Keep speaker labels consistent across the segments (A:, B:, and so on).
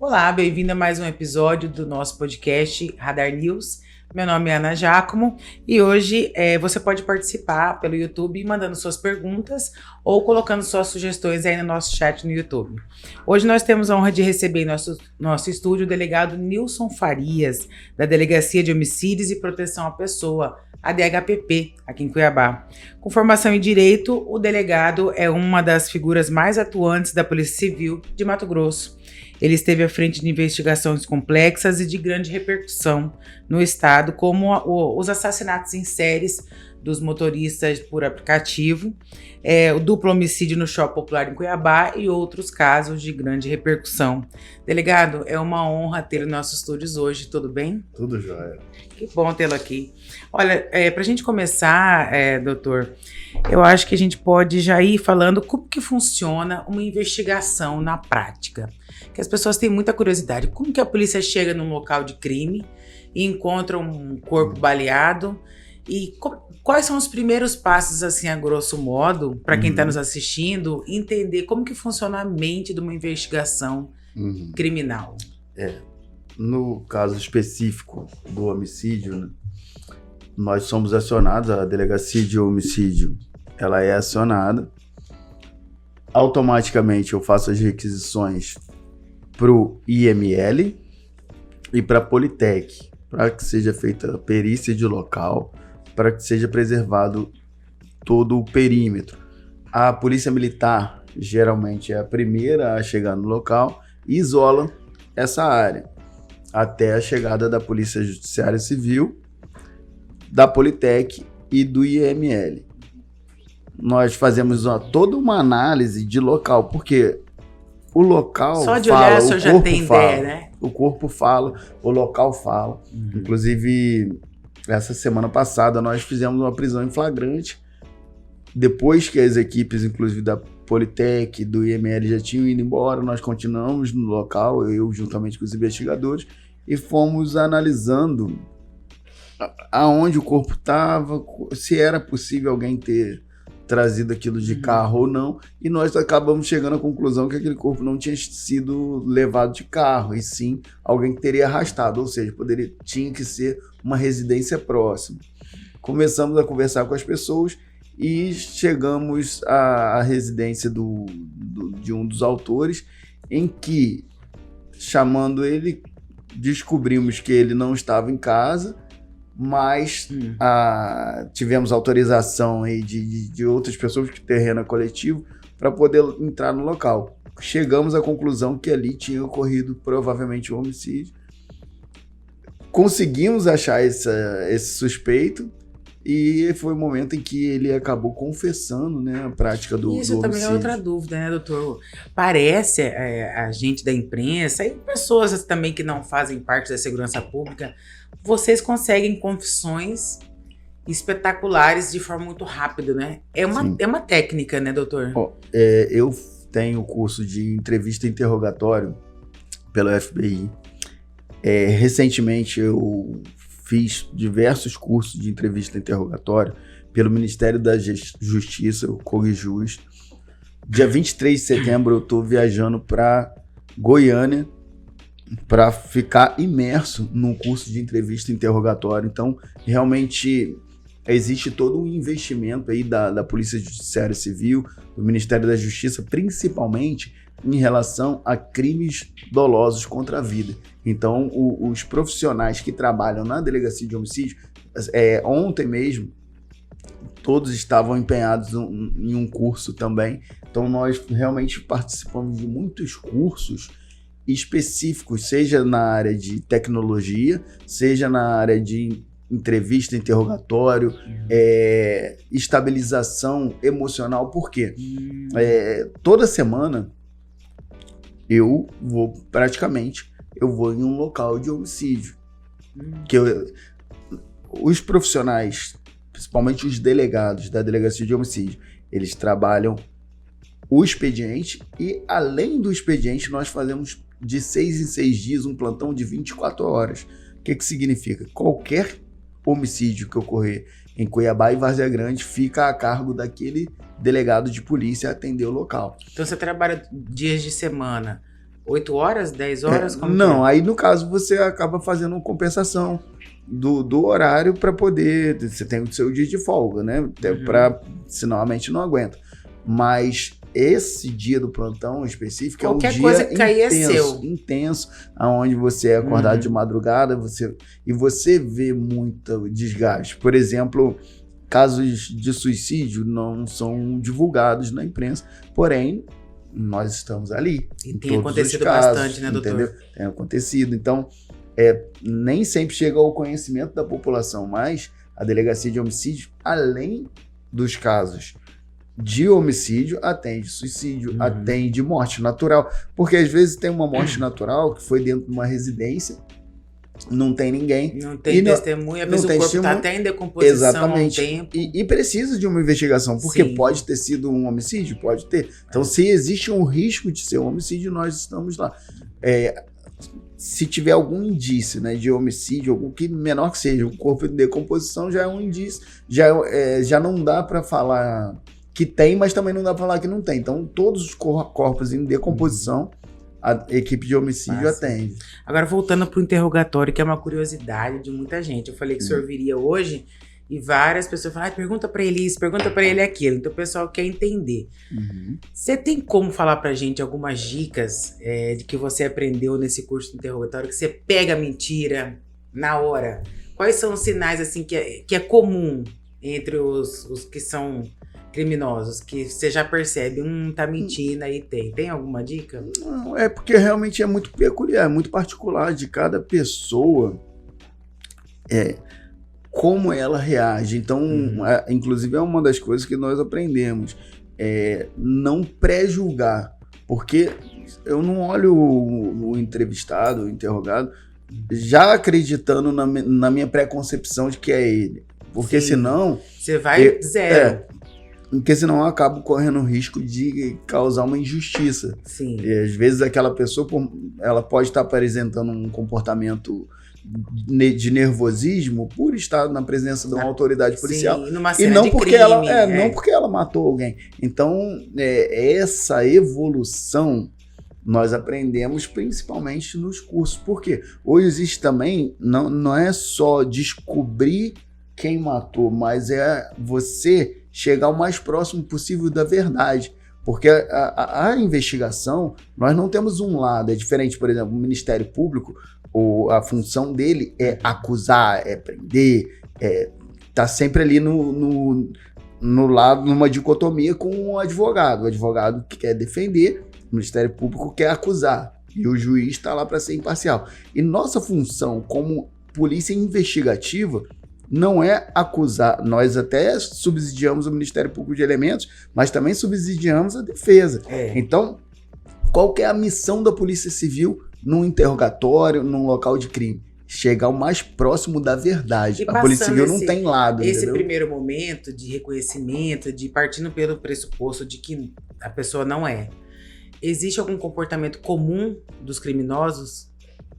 A: Olá, bem-vindo a mais um episódio do nosso podcast Radar News. Meu nome é Ana Giacomo e hoje você pode participar pelo YouTube mandando suas perguntas ou colocando suas sugestões aí no nosso chat no YouTube. Hoje nós temos a honra de receber em nosso estúdio o delegado Nilson Farias, da Delegacia de Homicídios e Proteção à Pessoa, a DHPP, aqui em Cuiabá. Com formação em Direito, o delegado é uma das figuras mais atuantes da Polícia Civil de Mato Grosso. Ele esteve à frente de investigações complexas e de grande repercussão no estado, como os assassinatos em séries dos motoristas por aplicativo, o duplo homicídio no Shopping Popular em Cuiabá e outros casos de grande repercussão. Delegado, é uma honra ter os nossos estúdios hoje, tudo bem?
B: Tudo jóia.
A: Que bom tê-lo aqui. Olha, para a gente começar, doutor, eu acho que a gente pode já ir falando como que funciona uma investigação na prática. Que as pessoas têm muita curiosidade. Como que a polícia chega num local de crime e encontra um corpo baleado? E quais são os primeiros passos, assim, a grosso modo, para quem está nos assistindo, entender como que funciona a mente de uma investigação criminal?
B: No caso específico do homicídio, né, nós somos acionados, a Delegacia de Homicídio, ela é acionada. Automaticamente eu faço as requisições para o IML e para a Politec, para que seja feita a perícia de local, para que seja preservado todo o perímetro. A Polícia Militar geralmente é a primeira a chegar no local e isola essa área, até a chegada da Polícia Judiciária Civil, da Politec e do IML. Nós fazemos toda uma análise de local, porque o local
A: só de
B: fala,
A: olhar, o senhor já tem ideia, né?
B: O corpo fala, o local fala. Inclusive, essa semana passada, nós fizemos uma prisão em flagrante, depois que as equipes, inclusive da Politec, do IML, já tinham ido embora. Nós continuamos no local, eu juntamente com os investigadores, e fomos analisando aonde o corpo estava, se era possível alguém ter trazido aquilo de carro ou não, e nós acabamos chegando à conclusão que aquele corpo não tinha sido levado de carro, e sim alguém que teria arrastado, ou seja, tinha que ser uma residência próxima. Começamos a conversar com as pessoas e chegamos à residência de um dos autores, em que, chamando ele, descobrimos que ele não estava em casa, mas tivemos autorização aí de outras pessoas, que o terreno é coletivo, para poder entrar no local. Chegamos à conclusão que ali tinha ocorrido provavelmente um homicídio. Conseguimos achar esse suspeito e foi o momento em que ele acabou confessando, né, a prática do homicídio.
A: Isso também é outra dúvida, né, doutor? Parece a gente da imprensa e pessoas também que não fazem parte da segurança pública, vocês conseguem confissões espetaculares de forma muito rápida, né? É uma técnica, né, doutor?
B: Eu tenho curso de entrevista e interrogatório pelo FBI. Recentemente eu fiz diversos cursos de entrevista e interrogatório pelo Ministério da Justiça, o Corrijus. Dia 23 de setembro eu estou viajando para Goiânia para ficar imerso num curso de entrevista e interrogatório. Então, realmente existe todo um investimento aí da Polícia Judiciária Civil, do Ministério da Justiça, principalmente em relação a crimes dolosos contra a vida. Então, os profissionais que trabalham na Delegacia de Homicídio, ontem mesmo, todos estavam empenhados em um curso também. Então, nós realmente participamos de muitos cursos específicos, seja na área de tecnologia, seja na área de entrevista, interrogatório, estabilização emocional. Por quê? Toda semana eu vou em um local de homicídio. Os profissionais, principalmente os delegados da Delegacia de Homicídio, eles trabalham o expediente e, além do expediente, nós fazemos de 6 em 6 dias um plantão de 24 horas. O que significa? Qualquer homicídio que ocorrer em Cuiabá e Várzea Grande fica a cargo daquele delegado de polícia atender o local.
A: Então você trabalha dias de semana, 8 horas, 10 horas? Como
B: não,
A: que é?
B: aí no caso você acaba fazendo uma compensação do horário para poder. Você tem o seu dia de folga, né? Senão a mente não aguenta. Mas esse dia do plantão específico
A: Qualquer
B: é um dia
A: coisa que cair é
B: intenso,
A: seu.
B: intenso, aonde você é acordado de madrugada e você vê muito desgaste. Por exemplo, casos de suicídio não são divulgados na imprensa, porém, nós estamos ali.
A: E tem acontecido bastante, né, doutor?
B: Entendeu? Tem acontecido. Então, nem sempre chega ao conhecimento da população, mas a delegacia de homicídio, além dos casos de homicídio, atende suicídio, atende morte natural. Porque às vezes tem uma morte natural que foi dentro de uma residência, não tem ninguém.
A: Não tem testemunha, às vezes o corpo está até em decomposição.
B: Exatamente.
A: Há um tempo.
B: E precisa de uma investigação, porque
A: Sim.
B: pode ter sido um homicídio, pode ter. Então, se existe um risco de ser um homicídio, nós estamos lá. Se tiver algum indício, né, de homicídio, algum que menor que seja, o corpo em decomposição já é um indício, já não dá para falar que tem, mas também não dá para falar que não tem. Então, todos os corpos em decomposição, a equipe de homicídio atende.
A: Agora, voltando para o interrogatório, que é uma curiosidade de muita gente. Eu falei que o senhor viria hoje e várias pessoas falam, pergunta para ele isso, pergunta para ele aquilo. Então, o pessoal quer entender. Você tem como falar para a gente algumas dicas de que você aprendeu nesse curso de interrogatório, que você pega a mentira na hora? Quais são os sinais assim que é comum entre os que são criminosos, que você já percebe, tá mentindo aí, tem alguma dica?
B: Não, é porque realmente é muito peculiar, é muito particular de cada pessoa, como ela reage. Então, inclusive é uma das coisas que nós aprendemos, não pré-julgar, porque eu não olho o entrevistado, o interrogado, já acreditando na minha pré-concepção de que é ele, porque senão...
A: Você vai zero.
B: Porque senão eu acabo correndo o risco de causar uma injustiça.
A: Sim.
B: E às vezes aquela pessoa, ela pode estar apresentando um comportamento de nervosismo por estar na presença de uma autoridade policial.
A: Sim, numa
B: e
A: cena
B: não
A: de
B: porque
A: crime,
B: não porque ela matou alguém. Então, essa evolução nós aprendemos principalmente nos cursos. Por quê? Hoje existe também, não é só descobrir quem matou, mas é você chegar o mais próximo possível da verdade. Porque a investigação, nós não temos um lado, é diferente, por exemplo, o Ministério Público, a função dele é acusar, é prender, tá sempre ali no lado, numa dicotomia com o advogado. O advogado que quer defender, o Ministério Público quer acusar, e o juiz está lá para ser imparcial. E nossa função como polícia investigativa não é acusar, nós até subsidiamos o Ministério Público de Elementos, mas também subsidiamos a defesa. Então, qual que é a missão da Polícia Civil num interrogatório, num local de crime? Chegar o mais próximo da verdade. A Polícia Civil não tem lado,
A: esse
B: entendeu?
A: primeiro momento de reconhecimento, de partindo pelo pressuposto de que a pessoa não é. Existe algum comportamento comum dos criminosos?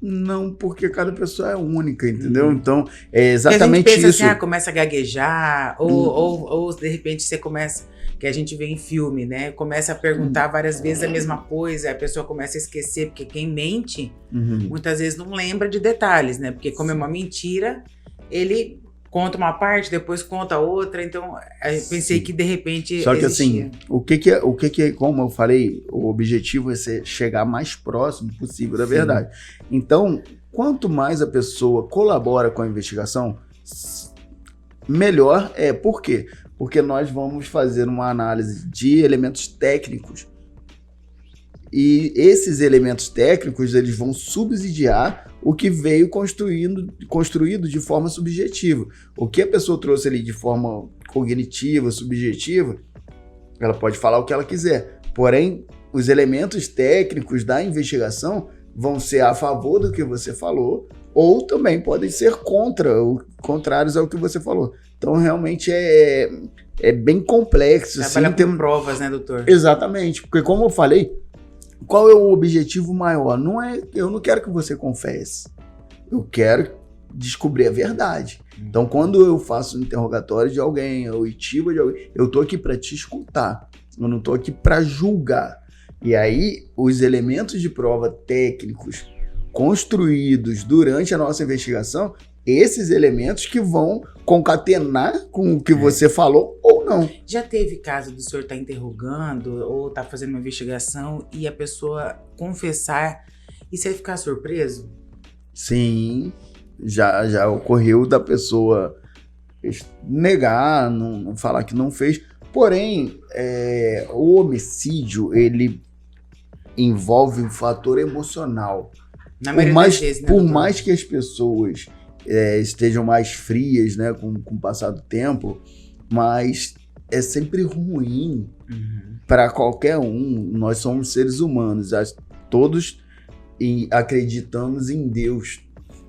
B: Não, porque cada pessoa é única, entendeu? Então, é exatamente
A: pensa
B: isso.
A: assim, começa a gaguejar, ou de repente você começa, que a gente vê em filme, né? Começa a perguntar várias vezes a mesma coisa, a pessoa começa a esquecer, porque quem mente, muitas vezes não lembra de detalhes, né? Porque como é uma mentira, ele conta uma parte, depois conta outra, então eu pensei que de repente
B: Só que
A: existia.
B: assim, o que é, como eu falei, o objetivo é chegar mais próximo possível da verdade. Então, quanto mais a pessoa colabora com a investigação, melhor é. Por quê? Porque nós vamos fazer uma análise de elementos técnicos e esses elementos técnicos eles vão subsidiar o que veio construído de forma subjetiva. O que a pessoa trouxe ali de forma cognitiva, subjetiva, ela pode falar o que ela quiser. Porém, os elementos técnicos da investigação vão ser a favor do que você falou ou também podem ser contrários ao que você falou. Então, realmente é bem complexo.
A: Trabalha com provas, né, doutor?
B: Exatamente. Porque, como eu falei, qual é o objetivo maior? Eu não quero que você confesse. Eu quero descobrir a verdade. Então, quando eu faço um interrogatório de alguém, ou oitiva de alguém, eu tô aqui para te escutar. Eu não tô aqui para julgar. E aí, os elementos de prova técnicos construídos durante a nossa investigação, esses elementos que vão concatenar com o que você falou ou não.
A: Já teve caso do senhor estar interrogando ou estar fazendo uma investigação e a pessoa confessar e você ficar surpreso?
B: Sim, já ocorreu da pessoa negar, não falar que não fez. Porém, o homicídio, ele envolve um fator emocional.
A: Na maioria das vezes, né,
B: por
A: doutor?
B: mais que as pessoas estejam mais frias, né, com o passar do tempo, mas é sempre ruim para qualquer um. Nós somos seres humanos, todos acreditamos em Deus,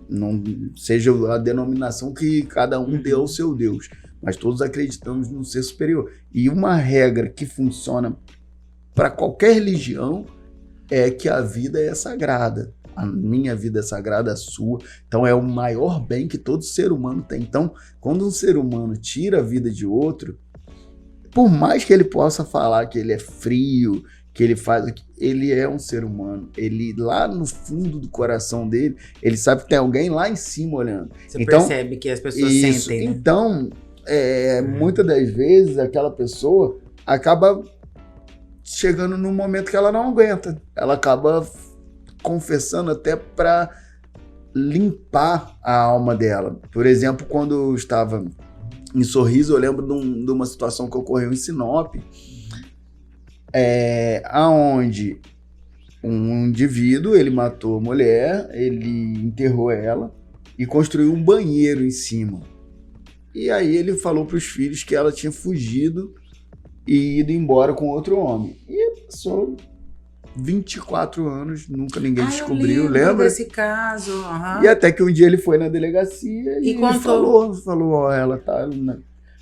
B: não seja a denominação que cada um dê ao seu Deus, mas todos acreditamos num ser superior. E uma regra que funciona para qualquer religião é que a vida é sagrada. A minha vida é sagrada, a sua. Então é o maior bem que todo ser humano tem. Então, quando um ser humano tira a vida de outro, por mais que ele possa falar que ele é frio, que ele faz, ele é um ser humano. Ele, lá no fundo do coração dele, ele sabe que tem alguém lá em cima olhando.
A: Você percebe que as pessoas sentem, né?
B: Então, muitas das vezes, aquela pessoa acaba chegando num momento que ela não aguenta. Ela acaba confessando até para limpar a alma dela. Por exemplo, quando eu estava em Sorriso, eu lembro de uma situação que ocorreu em Sinop, aonde um indivíduo, ele matou a mulher, ele enterrou ela e construiu um banheiro em cima. E aí ele falou para os filhos que ela tinha fugido e ido embora com outro homem. E passou 24 anos, nunca ninguém descobriu,
A: eu
B: lembra?
A: desse caso.
B: E até que um dia ele foi na delegacia e ele
A: contou.
B: falou, ó, ela tá...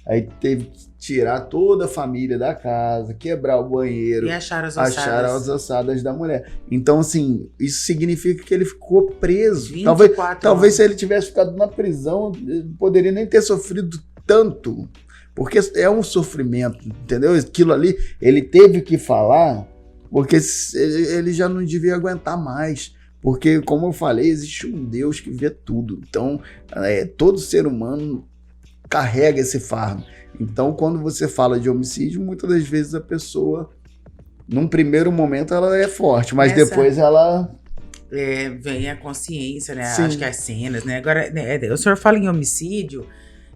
B: Aí teve que tirar toda a família da casa, quebrar o banheiro.
A: E acharam as ossadas.
B: Acharam as ossadas da mulher. Então, assim, isso significa que ele ficou preso.
A: 24
B: Talvez se ele tivesse ficado na prisão, ele poderia nem ter sofrido tanto. Porque é um sofrimento, entendeu? Aquilo ali, ele teve que falar, porque ele já não devia aguentar mais. Porque, como eu falei, existe um Deus que vê tudo. Então, todo ser humano carrega esse fardo. Então, quando você fala de homicídio, muitas das vezes a pessoa, num primeiro momento, ela é forte, mas depois ela...
A: vem a consciência, né?
B: Sim.
A: Acho que as cenas, né? Agora, o senhor fala em homicídio,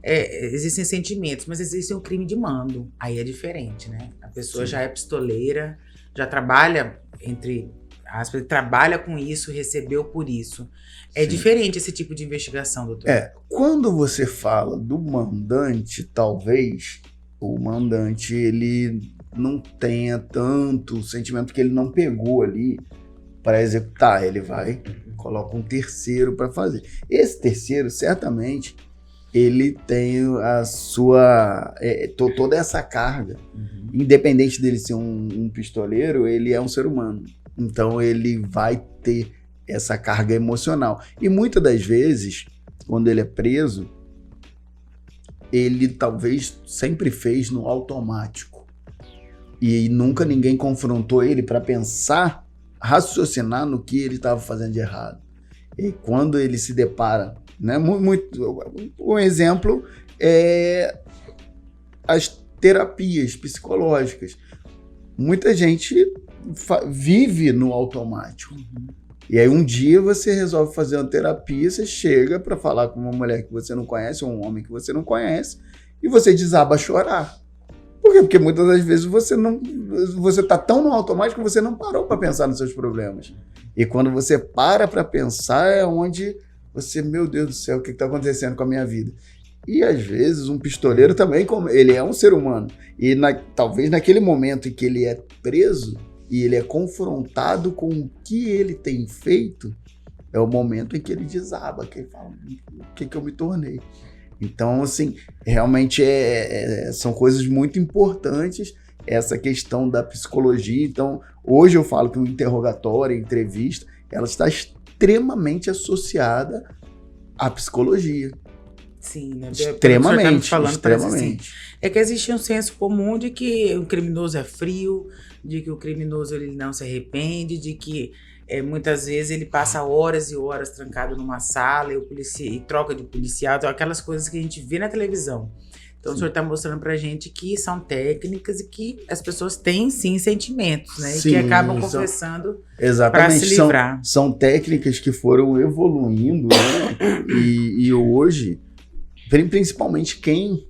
A: existem sentimentos, mas existe um crime de mando. Aí é diferente, né? A pessoa já é pistoleira, já trabalha, entre aspas, trabalha com isso, recebeu por isso. É diferente esse tipo de investigação, doutor?
B: Quando você fala do mandante, talvez o mandante ele não tenha tanto sentimento, que ele não pegou ali para executar. Ele vai, coloca um terceiro para fazer. Esse terceiro, certamente, ele tem a sua... toda essa carga. Independente dele ser um pistoleiro, ele é um ser humano. Então ele vai ter essa carga emocional. E muitas das vezes, quando ele é preso, ele talvez sempre fez no automático. E nunca ninguém confrontou ele para pensar, raciocinar no que ele estava fazendo de errado. E quando ele se depara, né, um exemplo é as terapias psicológicas. Muita gente vive no automático. E aí um dia você resolve fazer uma terapia, você chega para falar com uma mulher que você não conhece, ou um homem que você não conhece, e você desaba a chorar. Por quê? Porque muitas das vezes você tá tão no automático que você não parou para pensar nos seus problemas. E quando você para pensar é onde você, meu Deus do céu, o que está acontecendo com a minha vida? E às vezes um pistoleiro também, ele é um ser humano. E talvez naquele momento em que ele é preso e ele é confrontado com o que ele tem feito, é o momento em que ele desaba, que ele fala, o que eu me tornei? Então, assim, realmente são coisas muito importantes, essa questão da psicologia. Então, hoje eu falo que o interrogatório, a entrevista, ela está extremamente associada à psicologia.
A: Sim, né?
B: Extremamente,
A: Falando,
B: extremamente.
A: Assim, é que existe um senso comum de que o criminoso é frio, de que o criminoso ele não se arrepende, de que muitas vezes ele passa horas e horas trancado numa sala e troca de policial, então, aquelas coisas que a gente vê na televisão. Então, sim, o senhor está mostrando pra gente que são técnicas e que as pessoas têm, sim, sentimentos, né? Sim, e que acabam confessando para se livrar.
B: São técnicas que foram evoluindo, né? E hoje, principalmente quem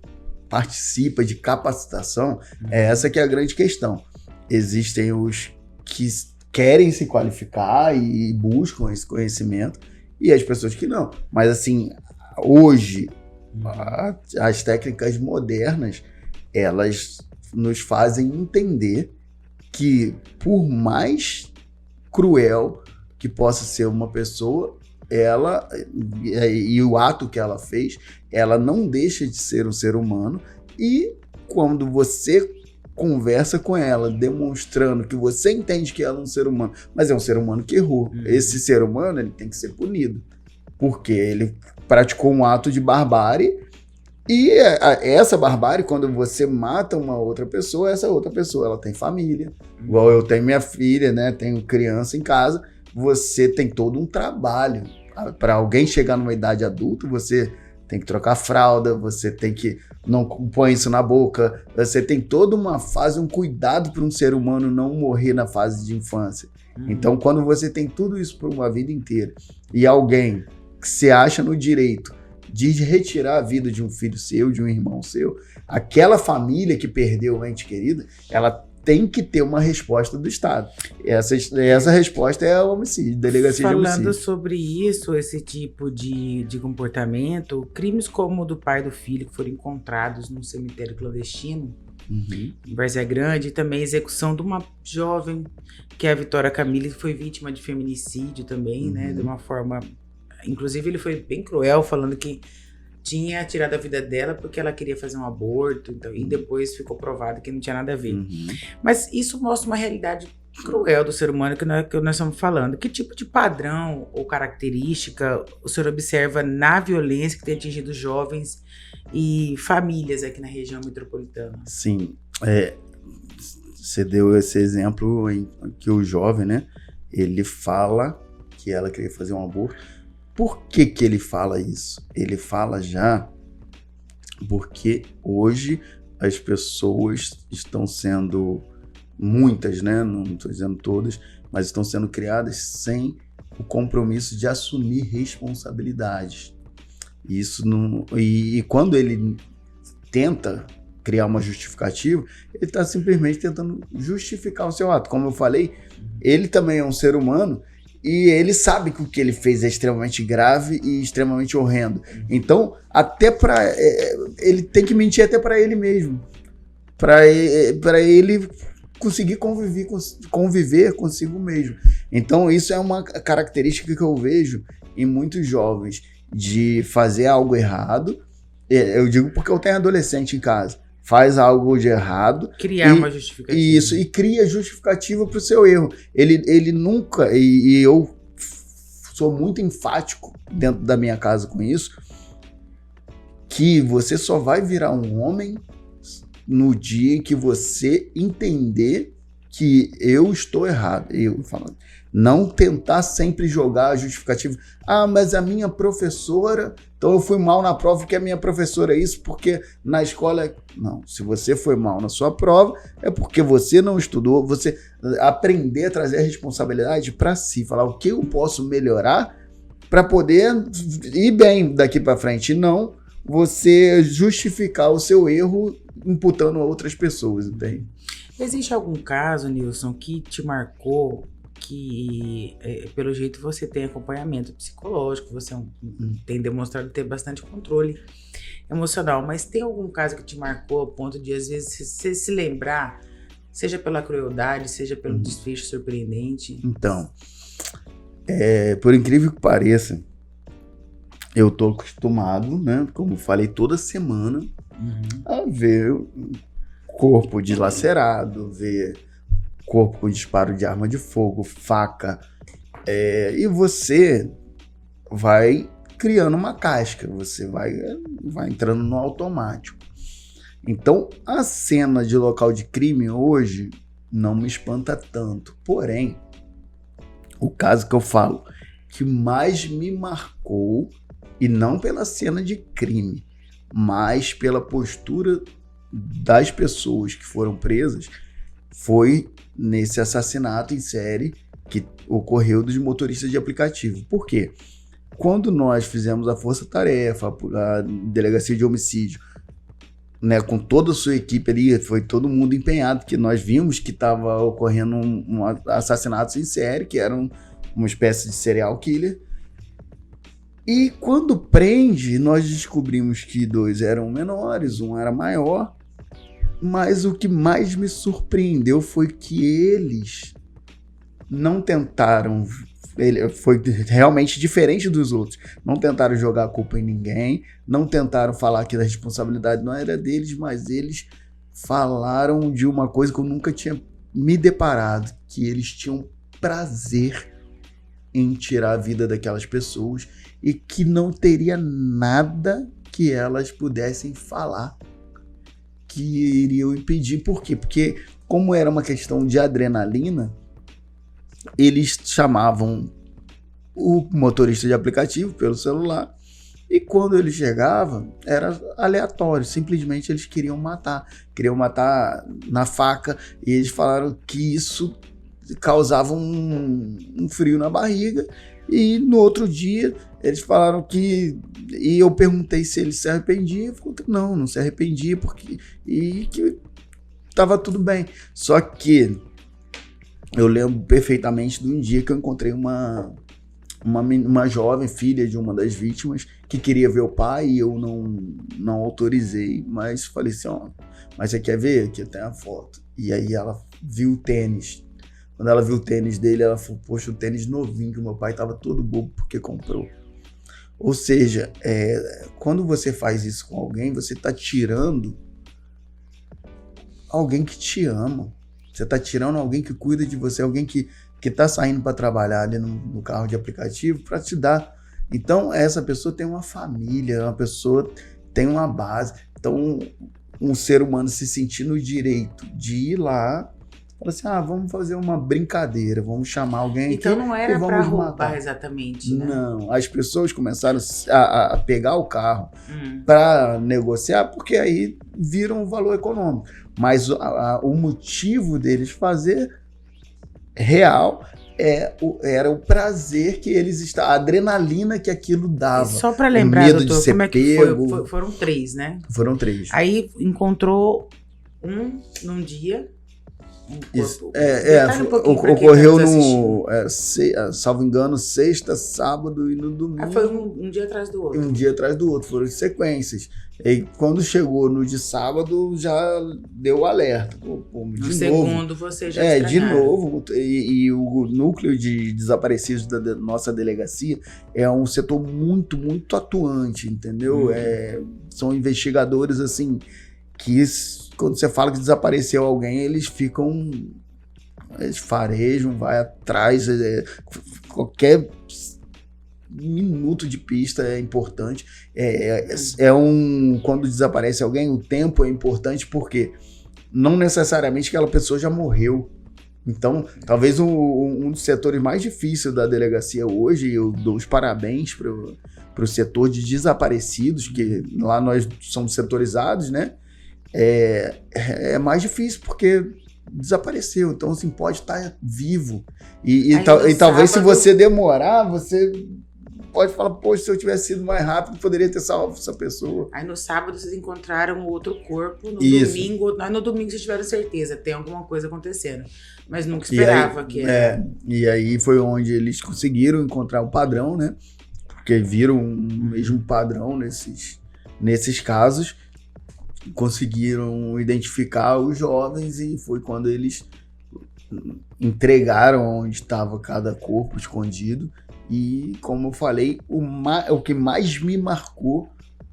B: participa de capacitação, é essa que é a grande questão. Existem os que querem se qualificar e buscam esse conhecimento, e as pessoas que não. Mas, assim, hoje, as técnicas modernas, elas nos fazem entender que, por mais cruel que possa ser uma pessoa, ela, e o ato que ela fez, ela não deixa de ser um ser humano, e quando você conversa com ela, demonstrando que você entende que ela é um ser humano, mas é um ser humano que errou. Esse ser humano, ele tem que ser punido, porque ele praticou um ato de barbárie, e essa barbárie, quando você mata uma outra pessoa, essa outra pessoa, ela tem família, igual eu tenho minha filha, né, tenho criança em casa, você tem todo um trabalho. Para alguém chegar numa idade adulta, você tem que trocar fralda, você tem que não põe isso na boca, você tem toda uma fase, um cuidado para um ser humano não morrer na fase de infância. Então, quando você tem tudo isso por uma vida inteira, e alguém que se acha no direito de retirar a vida de um filho seu, de um irmão seu, aquela família que perdeu o ente querido, ela tem que ter uma resposta do Estado. Essa resposta é o homicídio, delegacia de homicídio.
A: Falando sobre isso, esse tipo de comportamento, crimes como o do pai e do filho que foram encontrados num cemitério clandestino, em Várzea Grande, e também a execução de uma jovem, que é a Vitória Camille, que foi vítima de feminicídio também, né, de uma forma... Inclusive, ele foi bem cruel, falando que tinha tirado a vida dela porque ela queria fazer um aborto, então, e depois ficou provado que não tinha nada a ver. Mas isso mostra uma realidade cruel do ser humano que nós estamos falando. Que tipo de padrão ou característica o senhor observa na violência que tem atingido jovens e famílias aqui na região metropolitana?
B: Sim, você deu esse exemplo em que o jovem, né, ele fala que ela queria fazer um aborto. Por que que ele fala isso? Ele fala já porque hoje as pessoas estão sendo, muitas, né? Não estou dizendo todas, mas estão sendo criadas sem o compromisso de assumir responsabilidades. Isso não, e quando ele tenta criar uma justificativa, ele está simplesmente tentando justificar o seu ato. Como eu falei, ele também é um ser humano, e ele sabe que o que ele fez é extremamente grave e extremamente horrendo. Então, até para ele tem que mentir até para ele mesmo, para ele conseguir conviver consigo mesmo. Então, isso é uma característica que eu vejo em muitos jovens, de fazer algo errado. Eu digo porque eu tenho adolescente em casa. Faz algo de errado.
A: Criar uma justificativa.
B: Isso, e cria justificativa para o seu erro. Ele nunca, e eu sou muito enfático dentro da minha casa com isso, que você só vai virar um homem no dia em que você entender que eu estou errado. Eu falo, não tentar sempre jogar a justificativa. Ah, mas a minha professora... Então eu fui mal na prova porque a minha professora é isso, porque na escola... Não, se você foi mal na sua prova, é porque você não estudou, você aprender a trazer a responsabilidade para si, falar o que eu posso melhorar para poder ir bem daqui para frente, e não você justificar o seu erro imputando a outras pessoas, entende?
A: Existe algum caso, Nilson, que te marcou, que pelo jeito você tem acompanhamento psicológico, você tem demonstrado ter bastante controle emocional, mas tem algum caso que te marcou ao ponto de, às vezes, você se lembrar, seja pela crueldade, seja pelo desfecho surpreendente?
B: Então, por incrível que pareça, eu tô acostumado, né, como falei, toda semana a ver corpo dilacerado, ver corpo com disparo de arma de fogo, faca, e você vai criando uma casca, você vai entrando no automático. Então, a cena de local de crime hoje não me espanta tanto. Porém, o caso que eu falo que mais me marcou, e não pela cena de crime, mas pela postura das pessoas que foram presas, foi nesse assassinato em série que ocorreu dos motoristas de aplicativo. Por quê? Quando nós fizemos a força-tarefa, a delegacia de homicídio, né, com toda a sua equipe ali, foi todo mundo empenhado, porque nós vimos que estava ocorrendo um assassinato em série, que era uma espécie de serial killer. E quando prende, nós descobrimos que 2 eram menores, 1 era maior, mas o que mais me surpreendeu foi que eles não tentaram, foi realmente diferente dos outros, não tentaram jogar a culpa em ninguém, não tentaram falar que a responsabilidade não era deles, mas eles falaram de uma coisa que eu nunca tinha me deparado, que eles tinham prazer em tirar a vida daquelas pessoas e que não teria nada que elas pudessem falar que iriam impedir. Por quê? Porque como era uma questão de adrenalina, eles chamavam o motorista de aplicativo pelo celular e quando ele chegava era aleatório, simplesmente eles queriam matar na faca, e eles falaram que isso causava um frio na barriga. E no outro dia eles falaram que, e eu perguntei se ele se arrependia, ele falou que não se arrependia e que estava tudo bem. Só que eu lembro perfeitamente de um dia que eu encontrei uma jovem filha de uma das vítimas que queria ver o pai e eu não autorizei, mas falei assim, ó, mas você quer ver? Aqui tem a foto. E aí ela viu o tênis. Quando ela viu o tênis dele, ela falou, poxa, o tênis novinho que o meu pai tava todo bobo porque comprou. Ou seja, quando você faz isso com alguém, você tá tirando alguém que te ama. Você tá tirando alguém que cuida de você, alguém que tá saindo para trabalhar ali no carro de aplicativo para te dar. Então, essa pessoa tem uma família, uma pessoa tem uma base. Então, um ser humano se sentir no direito de ir lá, fala assim, vamos fazer uma brincadeira, vamos chamar alguém
A: então,
B: aqui
A: não era para roubar
B: matar.
A: exatamente, né?
B: Não, as pessoas começaram a pegar o carro para negociar, porque aí viram o valor econômico. Mas o motivo deles fazer real era o prazer que eles estavam, a adrenalina que aquilo dava.
A: E só para lembrar,
B: medo
A: doutor,
B: de ser
A: como é que
B: pego.
A: foi? Foram 3, né?
B: Foram 3.
A: Aí encontrou num dia.
B: Isso,
A: ocorreu
B: salvo engano, sexta, sábado e no domingo.
A: Foi um dia atrás do outro.
B: Um dia atrás do outro, foram sequências. E quando chegou no de sábado, já deu o alerta.
A: No segundo, você já
B: de novo. E o núcleo de desaparecidos da nossa delegacia é um setor muito, muito atuante, entendeu? São investigadores, assim, que quando você fala que desapareceu alguém, eles farejam, vai atrás, qualquer minuto de pista é importante. Quando desaparece alguém, o tempo é importante porque não necessariamente aquela pessoa já morreu. Então, talvez um dos setores mais difíceis da delegacia hoje, eu dou os parabéns para o setor de desaparecidos, que lá nós somos setorizados, né? É mais difícil porque desapareceu, então assim, pode estar vivo e talvez se você demorar, você pode falar, poxa, se eu tivesse sido mais rápido, poderia ter salvo essa pessoa.
A: Aí no sábado vocês encontraram outro corpo, no domingo vocês tiveram certeza, tem alguma coisa acontecendo, mas nunca esperava que era.
B: E aí foi onde eles conseguiram encontrar o padrão, né, porque viram um mesmo padrão nesses casos, conseguiram identificar os jovens e foi quando eles entregaram onde estava cada corpo escondido. E como eu falei, o que mais me marcou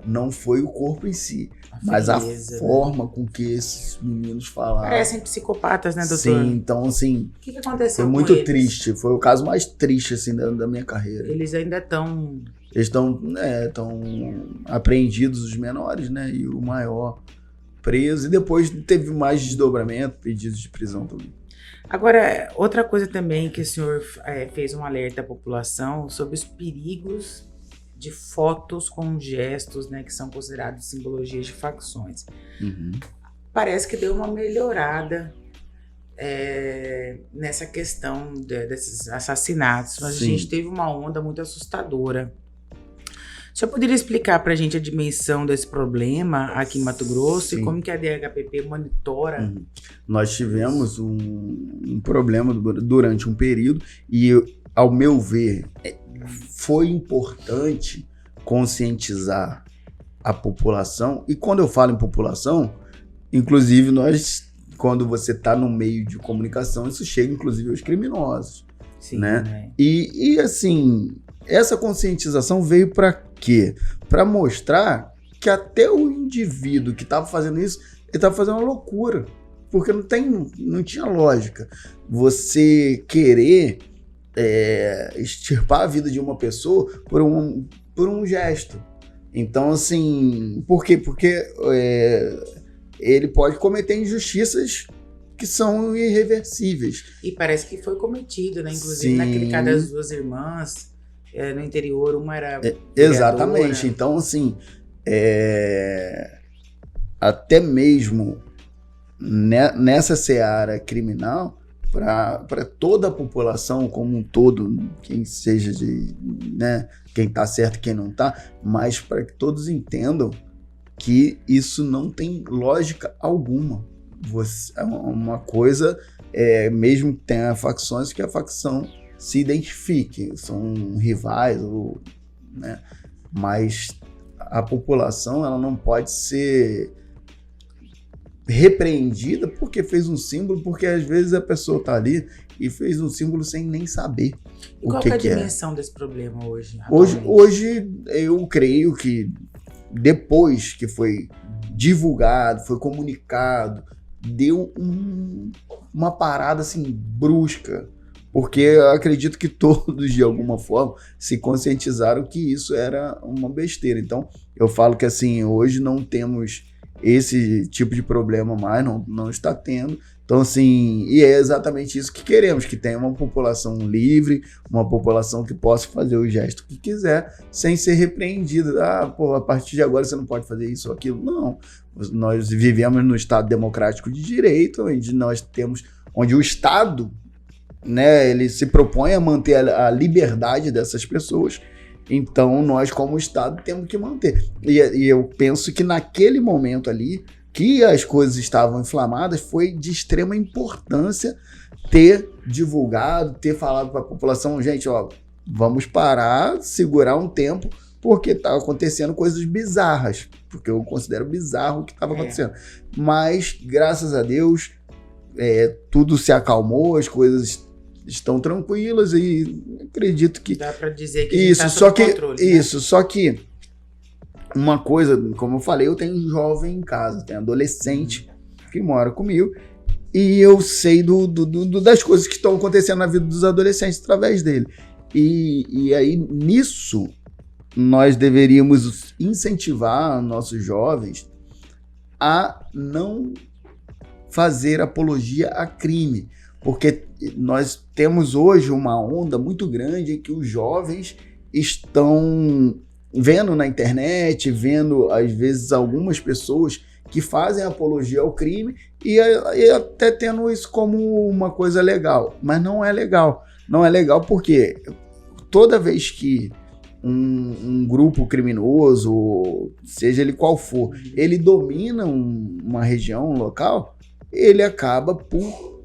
B: não foi o corpo em si, mas a forma com que esses meninos falaram.
A: Parecem psicopatas, né, doutor?
B: Sim, então assim,
A: o que aconteceu
B: foi muito
A: com eles?
B: triste, foi o caso mais triste assim da minha carreira.
A: Eles ainda estão...
B: Eles estão apreendidos os menores, né, e o maior preso, e depois teve mais desdobramento, pedidos de prisão também.
A: Agora, outra coisa também que o senhor fez um alerta à população sobre os perigos de fotos com gestos, né, que são considerados simbologias de facções.
B: Uhum.
A: Parece que deu uma melhorada nessa questão desses assassinatos, mas
B: Sim.
A: a gente teve uma onda muito assustadora. O senhor poderia explicar para a gente a dimensão desse problema aqui em Mato Grosso?
B: Sim.
A: E como que a DHPP monitora?
B: Uhum. Nós tivemos um problema durante um período e, ao meu ver, foi importante conscientizar a população. E quando eu falo em população, inclusive quando você está no meio de comunicação, isso chega inclusive aos criminosos.
A: Sim,
B: né? E assim, essa conscientização veio para quê? Para mostrar que até o indivíduo que estava fazendo isso, ele estava fazendo uma loucura, porque não tinha lógica você querer extirpar a vida de uma pessoa por um gesto. Então, assim, por quê? Porque ele pode cometer injustiças que são irreversíveis.
A: E parece que foi cometido, né? Inclusive,
B: Sim.
A: naquele caso das duas irmãs, no interior, uma era
B: exatamente. Então, assim, até mesmo nessa seara criminal, para toda a população como um todo, quem seja quem está certo e quem não está, mas para que todos entendam que isso não tem lógica alguma. Uma coisa, mesmo que tenha facções, que a facção se identifique, são rivais, né? Mas a população ela não pode ser repreendida porque fez um símbolo, porque às vezes a pessoa está ali e fez um símbolo sem nem saber
A: o que é a dimensão desse problema hoje?
B: Hoje eu creio que depois que foi divulgado, foi comunicado, deu uma parada assim brusca, porque eu acredito que todos de alguma forma se conscientizaram que isso era uma besteira. Então eu falo que assim, hoje não temos esse tipo de problema mais, não está tendo. Então assim, e é exatamente isso que queremos, que tenha uma população livre, uma população que possa fazer o gesto que quiser, sem ser repreendida. A partir de agora você não pode fazer isso ou aquilo. Não, nós vivemos no Estado democrático de direito, onde o Estado, né, ele se propõe a manter a liberdade dessas pessoas. Então nós como Estado temos que manter. E eu penso que naquele momento ali, que as coisas estavam inflamadas, foi de extrema importância ter divulgado, ter falado para a população, gente, vamos parar, segurar um tempo, porque tá acontecendo coisas bizarras, porque eu considero bizarro o que estava acontecendo. Mas, graças a Deus, tudo se acalmou, as coisas estão tranquilas e acredito que...
A: Dá para dizer que está sob controle.
B: Isso, só que uma coisa, como eu falei, eu tenho um jovem em casa, tenho um adolescente que mora comigo e eu sei das coisas que estão acontecendo na vida dos adolescentes através dele. E aí, nisso, nós deveríamos incentivar nossos jovens a não fazer apologia a crime, porque nós temos hoje uma onda muito grande em que os jovens estão vendo na internet, vendo às vezes algumas pessoas que fazem apologia ao crime e até tendo isso como uma coisa legal, mas não é legal. Não é legal porque toda vez que um grupo criminoso, seja ele qual for, ele domina uma região, um local, ele acaba por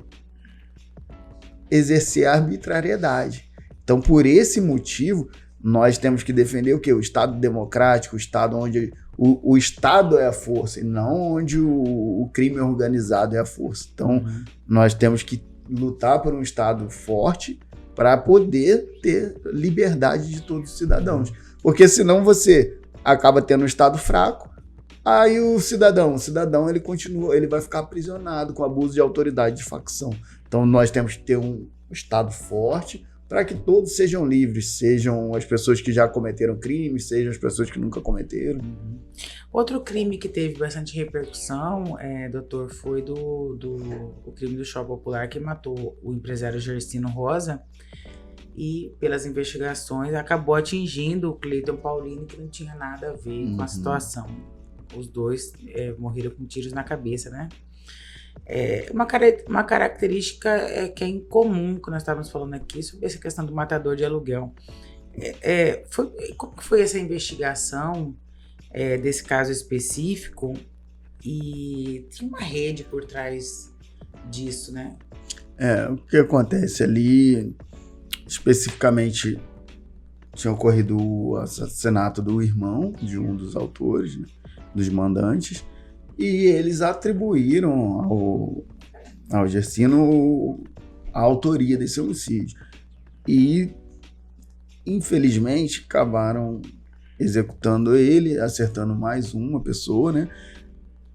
B: exercer a arbitrariedade. Então, por esse motivo, nós temos que defender o quê? O Estado democrático, o Estado onde o Estado é a força e não onde o crime organizado é a força. Então, nós temos que lutar por um Estado forte para poder ter liberdade de todos os cidadãos. Porque senão você acaba tendo um Estado fraco. Aí o cidadão ele continua, ele vai ficar aprisionado com abuso de autoridade de facção. Então nós temos que ter um Estado forte para que todos sejam livres, sejam as pessoas que já cometeram crimes, sejam as pessoas que nunca cometeram.
A: Outro crime que teve bastante repercussão, doutor, foi o crime do Shopping Popular, que matou o empresário Gersino Rosa, e pelas investigações acabou atingindo o Cleiton Paulino, que não tinha nada a ver com a situação. Os dois morreram com tiros na cabeça, né? Uma característica que é incomum, que nós estávamos falando aqui, sobre essa questão do matador de aluguel. Como foi essa investigação desse caso específico? E tinha uma rede por trás disso, né?
B: O que acontece ali, especificamente, tinha ocorrido o assassinato do irmão de um dos autores, né, dos mandantes, e eles atribuíram ao Gersino a autoria desse homicídio. E, infelizmente, acabaram executando ele, acertando mais uma pessoa, né?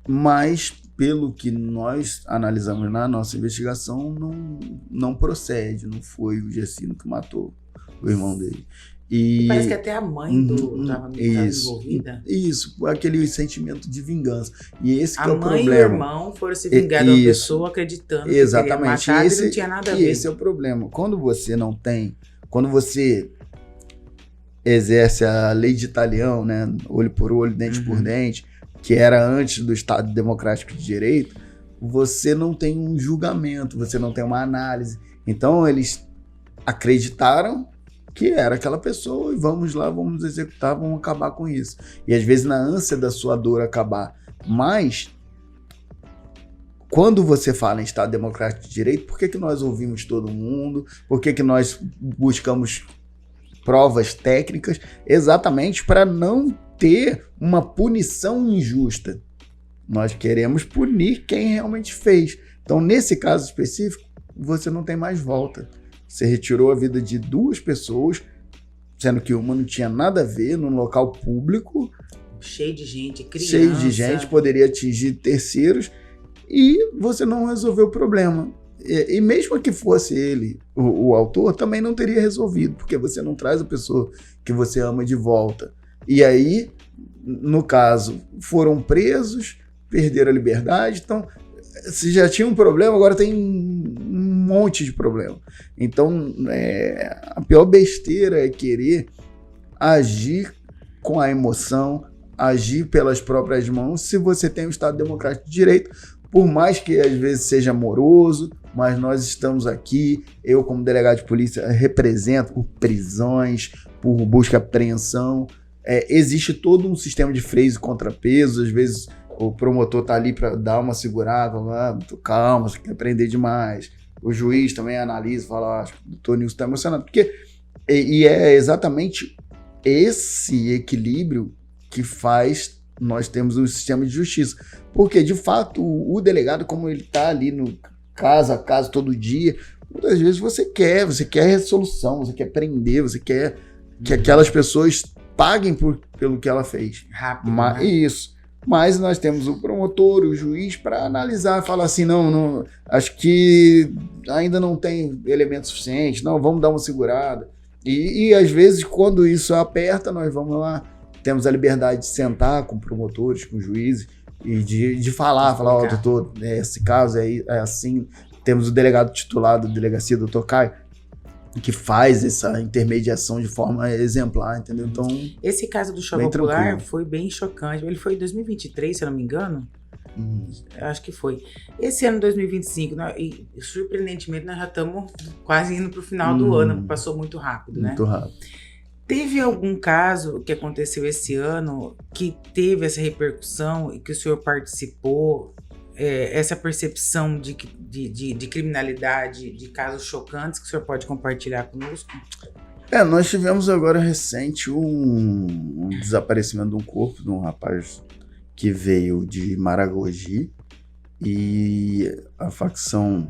B: Mas, pelo que nós analisamos na nossa investigação, não procede, não foi o Gersino que matou o irmão dele. E
A: parece que até a mãe estava envolvida.
B: Isso, aquele sentimento de vingança. E esse que é o problema. A mãe e o
A: irmão foram se vingar de uma pessoa acreditando que teria matado e não tinha nada a ver.
B: Esse é o problema. Quando você exerce a lei de Italião, né, olho por olho, dente por dente, que era antes do Estado Democrático de Direito, você não tem um julgamento, você não tem uma análise. Então, eles acreditaram que era aquela pessoa e vamos lá, vamos executar, vamos acabar com isso. E às vezes na ânsia da sua dor acabar. Mas, quando você fala em Estado Democrático de Direito, por que nós ouvimos todo mundo? Por que nós buscamos provas técnicas? Exatamente para não ter uma punição injusta. Nós queremos punir quem realmente fez. Então, nesse caso específico, você não tem mais volta. Você retirou a vida de duas pessoas, sendo que uma não tinha nada a ver, num local público.
A: Cheio de gente, criança.
B: Cheio de gente, poderia atingir terceiros, e você não resolveu o problema. E mesmo que fosse ele o autor, também não teria resolvido, porque você não traz a pessoa que você ama de volta. E aí, no caso, foram presos, perderam a liberdade, então, se já tinha um problema, agora tem um monte de problema. Então, a pior besteira é querer agir com a emoção, agir pelas próprias mãos, se você tem um Estado Democrático de Direito, por mais que às vezes seja amoroso, mas nós estamos aqui, eu como delegado de polícia represento por prisões, por busca e apreensão. Existe todo um sistema de freios e contrapesos, às vezes o promotor tá ali para dar uma segurada, calma, você quer prender demais. O juiz também analisa, fala, acho que o doutor Nilson está emocionado. E é exatamente esse equilíbrio que faz nós termos um sistema de justiça. Porque, de fato, o delegado, como ele está ali no caso a caso todo dia, muitas vezes você quer resolução, você quer prender, você quer que aquelas pessoas paguem pelo que ela fez.
A: Rápido, né?
B: Isso. Mas nós temos o promotor, o juiz, para analisar, falar assim, não, acho que ainda não tem elemento suficiente, não, vamos dar uma segurada. E às vezes, quando isso aperta, nós vamos lá, temos a liberdade de sentar com promotores, com juízes, e de falar, doutor, esse caso é assim. Temos o delegado titular da delegacia, doutor Caio, que faz essa intermediação de forma exemplar, entendeu? Então,
A: esse caso do Shopping Popular foi bem chocante. Ele foi em 2023, se eu não me engano. Acho que foi. Esse ano, 2025, e surpreendentemente, nós já estamos quase indo para o final do ano, passou muito rápido, né?
B: Muito rápido.
A: Teve algum caso que aconteceu esse ano que teve essa repercussão e que o senhor participou? Essa percepção de criminalidade, de casos chocantes que o senhor pode compartilhar conosco?
B: Nós tivemos agora recente um desaparecimento de um corpo de um rapaz que veio de Maragogi, e a facção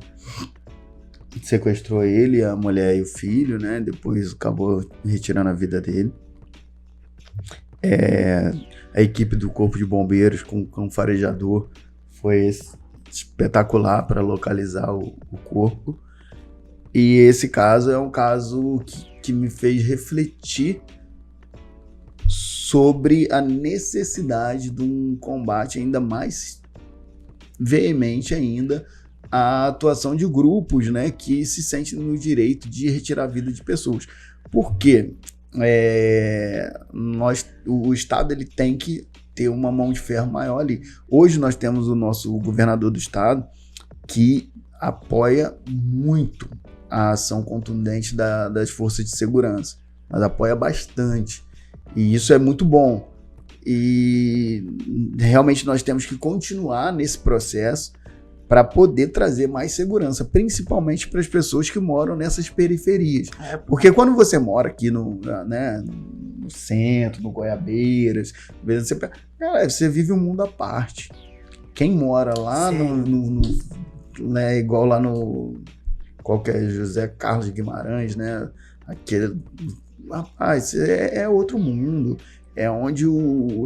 B: sequestrou ele, a mulher e o filho, né? Depois acabou retirando a vida dele. A equipe do Corpo de Bombeiros com farejador foi espetacular para localizar o corpo. E esse caso é um caso que me fez refletir sobre a necessidade de um combate ainda mais veemente ainda à atuação de grupos, né, que se sentem no direito de retirar a vida de pessoas. Por quê? O Estado ele tem que ter uma mão de ferro maior ali. Hoje nós temos o nosso governador do Estado que apoia muito a ação contundente das forças de segurança, mas apoia bastante. E isso é muito bom. E realmente nós temos que continuar nesse processo para poder trazer mais segurança, principalmente para as pessoas que moram nessas periferias. Porque quando você mora aqui no centro, no Goiabeiras, você vive um mundo à parte. Quem mora lá né, igual lá no qualquer José Carlos de Guimarães, né? Rapaz, é outro mundo. É onde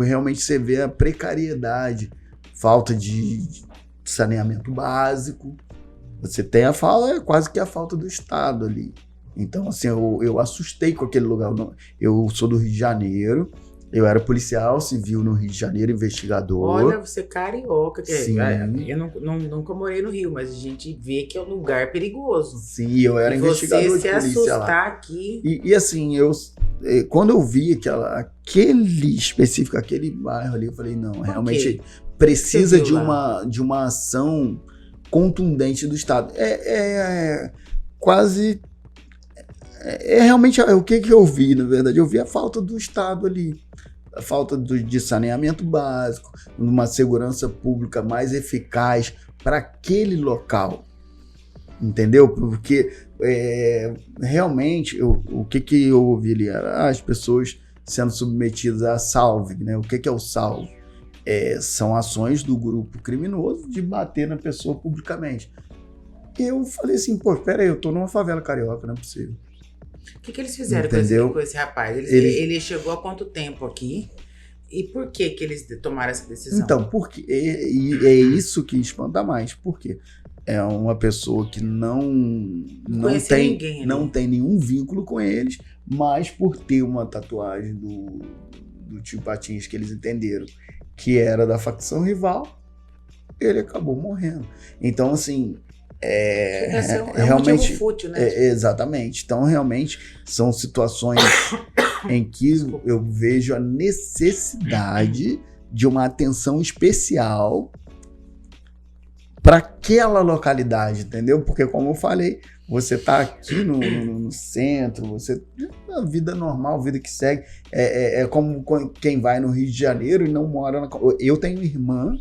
B: realmente você vê a precariedade, falta de saneamento básico. Você tem quase que a falta do Estado ali. Então, assim, eu assustei com aquele lugar. Eu sou do Rio de Janeiro, eu era policial civil no Rio de Janeiro, investigador.
A: Olha, você é carioca.
B: Sim.
A: Eu nunca morei no Rio, mas a gente vê que é um lugar perigoso.
B: Sim, eu era investigador de polícia lá.
A: Você se assustar aqui...
B: E assim, quando eu vi aquele bairro ali, eu falei, não, realmente precisa de uma ação contundente do Estado. Realmente o que eu vi, na verdade. Eu vi a falta do Estado ali, a falta de saneamento básico, uma segurança pública mais eficaz para aquele local. Entendeu? Porque realmente o que eu ouvi ali era as pessoas sendo submetidas a salve, né? O que é o salve? São ações do grupo criminoso de bater na pessoa publicamente. E eu falei assim, pô, peraí, eu tô numa favela carioca, não é possível.
A: O que eles fizeram com esse rapaz? Ele chegou há quanto tempo aqui? E por que eles tomaram essa decisão?
B: Então, porque é isso que espanta mais. Por quê? É uma pessoa que não tem nenhum vínculo com eles, mas por ter uma tatuagem do tio Patins que eles entenderam que era da facção rival, ele acabou morrendo. Então, assim, realmente
A: um motivo fútil, né?
B: Exatamente. Então, realmente, são situações em que eu vejo a necessidade de uma atenção especial para aquela localidade, entendeu? Porque, como eu falei, você tá aqui no centro, a vida normal, a vida que segue, é como quem vai no Rio de Janeiro e não mora Eu tenho uma irmã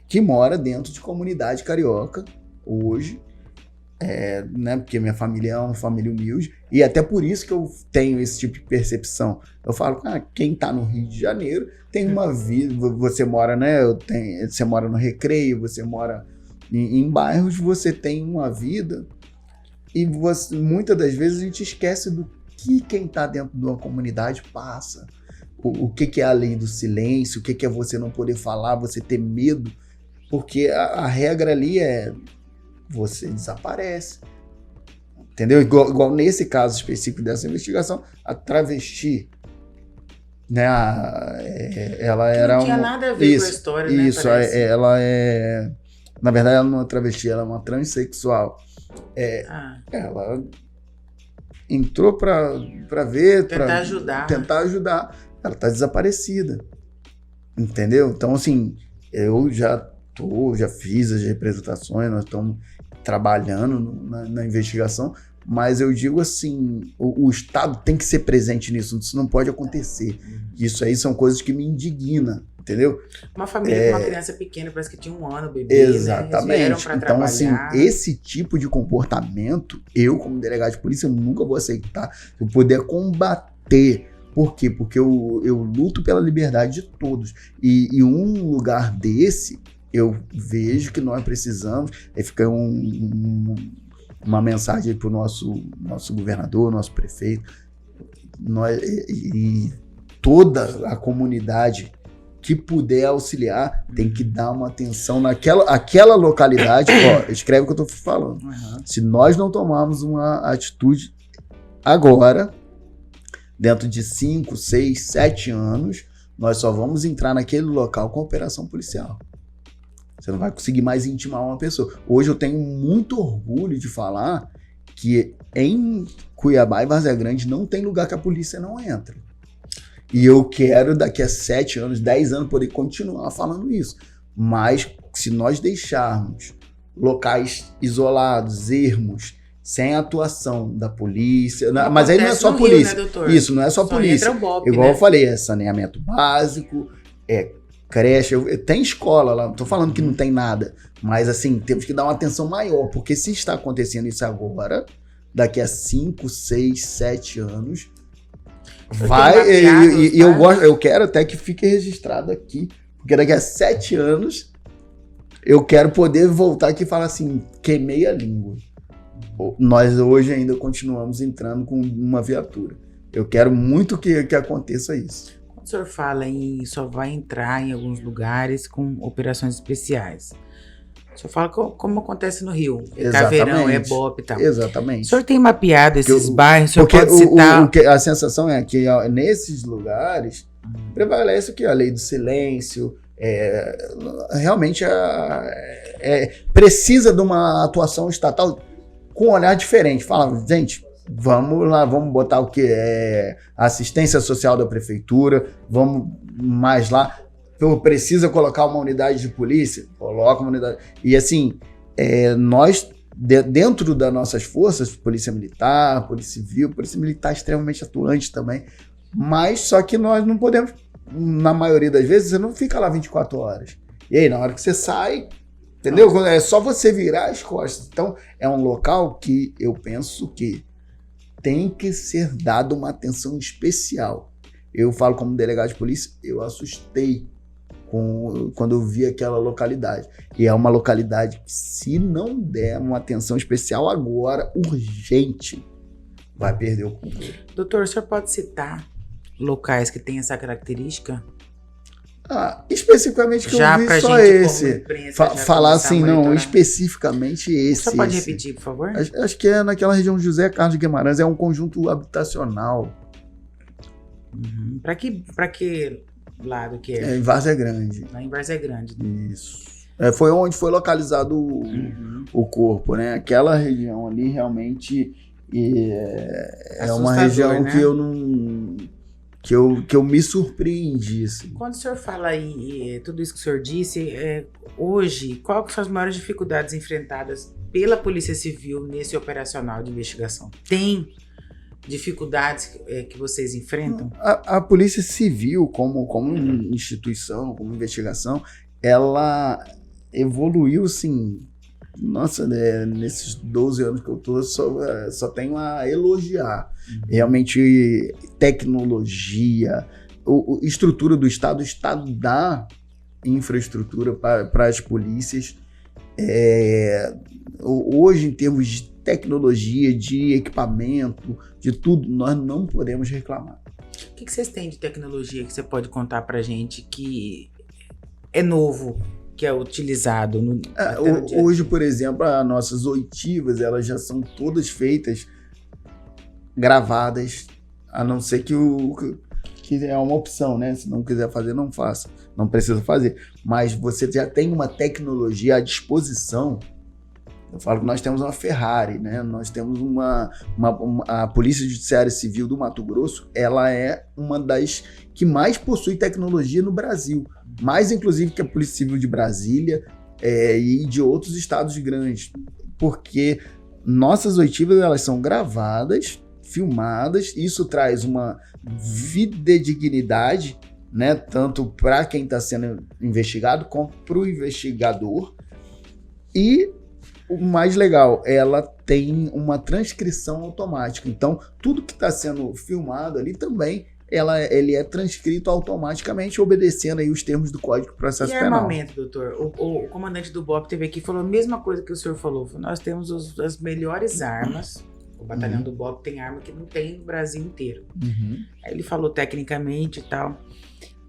B: que mora dentro de comunidade carioca hoje, né? Porque minha família é uma família humilde, e até por isso que eu tenho esse tipo de percepção. Eu falo, quem tá no Rio de Janeiro tem uma vida, você mora, né? Você mora no Recreio, você mora em bairros, você tem uma vida, e muitas das vezes a gente esquece do que quem tá dentro de uma comunidade passa. O que é a lei do silêncio, o que é você não poder falar, você ter medo, porque a regra ali você desaparece. Entendeu? Igual nesse caso específico dessa investigação, a travesti, né? Ela era
A: não tinha nada a ver com a história, né?
B: Isso, ela na verdade, ela não é uma travesti, ela é uma transexual. Ela entrou para ver, tentar ajudar. Ela tá desaparecida. Entendeu? Então, assim, eu já fiz as representações, nós estamos trabalhando na investigação, mas eu digo assim, o Estado tem que ser presente nisso, isso não pode acontecer. Isso aí são coisas que me indignam, entendeu?
A: Uma família com uma criança pequena, parece que tinha 1 ano, o bebê,
B: exatamente,
A: né?
B: Então, assim, esse tipo de comportamento, eu, como delegado de polícia, nunca vou aceitar. Se eu puder combater. Por quê? Porque eu luto pela liberdade de todos. E um lugar desse, eu vejo que nós precisamos, aí fica uma mensagem para o nosso governador, nosso prefeito, toda a comunidade que puder auxiliar tem que dar uma atenção naquela localidade. Ó, escreve o que eu tô falando. Se nós não tomarmos uma atitude agora, dentro de 5, 6, 7 anos, nós só vamos entrar naquele local com operação policial. Você não vai conseguir mais intimar uma pessoa. Hoje eu tenho muito orgulho de falar que em Cuiabá e Várzea Grande não tem lugar que a polícia não entra. E eu quero, daqui a 7 anos, 10 anos, poder continuar falando isso. Mas se nós deixarmos locais isolados, ermos, sem atuação da polícia... Mas aí não é só polícia. Rio, né, doutor? Isso, não é só polícia. Entra o BOP, igual, né? Eu falei, é saneamento básico, é creche, tem escola lá, não tô falando que não tem nada. Mas assim, temos que dar uma atenção maior, porque se está acontecendo isso agora, daqui a 5, 6, 7 anos... eu quero até que fique registrado aqui, porque daqui a 7 anos eu quero poder voltar aqui e falar assim, queimei a língua. Nós hoje ainda continuamos entrando com uma viatura. Eu quero muito que aconteça isso.
A: Quando o senhor fala em só vai entrar em alguns lugares com operações especiais, o senhor fala como acontece no Rio, é Caveirão, é BOP e tal.
B: Exatamente.
A: O senhor tem mapeado esses bairros? O senhor pode citar...
B: A sensação é que nesses lugares prevalece o que? A lei do silêncio, realmente precisa de uma atuação estatal com um olhar diferente. Fala, gente, vamos lá, vamos botar o que? Assistência social da prefeitura, vamos mais lá. Precisa colocar uma unidade de polícia? Coloca uma unidade. E assim, nós, dentro das nossas forças, polícia militar, polícia civil, polícia militar extremamente atuante também, mas só que nós não podemos, na maioria das vezes, você não fica lá 24 horas. E aí, na hora que você sai, entendeu? É só você virar as costas. Então, é um local que eu penso que tem que ser dada uma atenção especial. Eu falo como delegado de polícia, eu assustei quando eu vi aquela localidade. E é uma localidade que, se não der uma atenção especial agora, urgente, vai perder o controle.
A: Doutor, o senhor pode citar locais que têm essa característica?
B: Especificamente que já eu vi só esse. Falar assim, não, especificamente esse.
A: Você pode repetir, por favor?
B: Acho que é naquela região de José Carlos de Guimarães, é um conjunto habitacional.
A: Para que lado que é?
B: Em Várzea Grande.
A: Lá em Várzea Grande.
B: Isso. Foi onde foi localizado o corpo, né? Aquela região ali realmente é uma região, né? Que eu não... Que eu me surpreendi, assim.
A: Quando o senhor fala aí, tudo isso que o senhor disse, hoje, qual que são as maiores dificuldades enfrentadas pela Polícia Civil nesse operacional de investigação? Tem dificuldades que vocês enfrentam?
B: A Polícia Civil, como instituição, como investigação, ela evoluiu, assim... Nossa, nesses 12 anos que eu tô, só tenho a elogiar. Realmente, tecnologia, estrutura do Estado, o Estado dá infraestrutura para as polícias. Hoje, em termos de tecnologia, de equipamento, de tudo, nós não podemos reclamar.
A: O que vocês têm de tecnologia que você pode contar pra gente que é novo, que é utilizado no
B: hoje, por exemplo, as nossas oitivas, elas já são todas feitas, gravadas, a não ser que é uma opção, né? Se não quiser fazer, não faça. Não precisa fazer. Mas você já tem uma tecnologia à disposição. Eu falo que nós temos uma Ferrari, né? Nós temos a Polícia Judiciária Civil do Mato Grosso, ela é uma das que mais possui tecnologia no Brasil. Mais, inclusive, que a Polícia Civil de Brasília e de outros estados grandes. Porque nossas oitivas, elas são gravadas, filmadas, isso traz uma fidedignidade, né? Tanto para quem está sendo investigado, como para o investigador. E o mais legal, ela tem uma transcrição automática. Então, tudo que está sendo filmado ali também, ele é transcrito automaticamente, obedecendo aí os termos do Código de Processo Penal.
A: E armamento, doutor? O comandante do BOP teve aqui, falou a mesma coisa que o senhor falou. Nós temos as melhores armas, O batalhão do BOP tem arma que não tem no Brasil inteiro.
B: Uhum.
A: Aí ele falou tecnicamente e tal.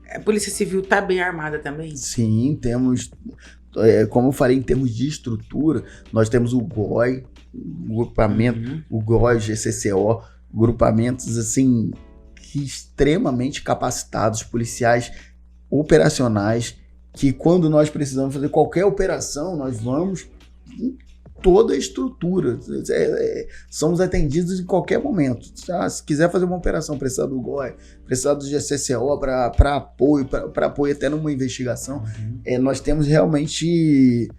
A: A Polícia Civil tá bem armada também?
B: Sim, temos, como eu falei, em termos de estrutura, nós temos o GOI, o grupamento, o GOI, GCCO, grupamentos assim, extremamente capacitados, policiais operacionais, que quando nós precisamos fazer qualquer operação, nós vamos em toda a estrutura. Somos atendidos em qualquer momento. Se quiser fazer uma operação, precisar do GOI, precisar do GCCO para apoio até numa investigação, nós temos realmente...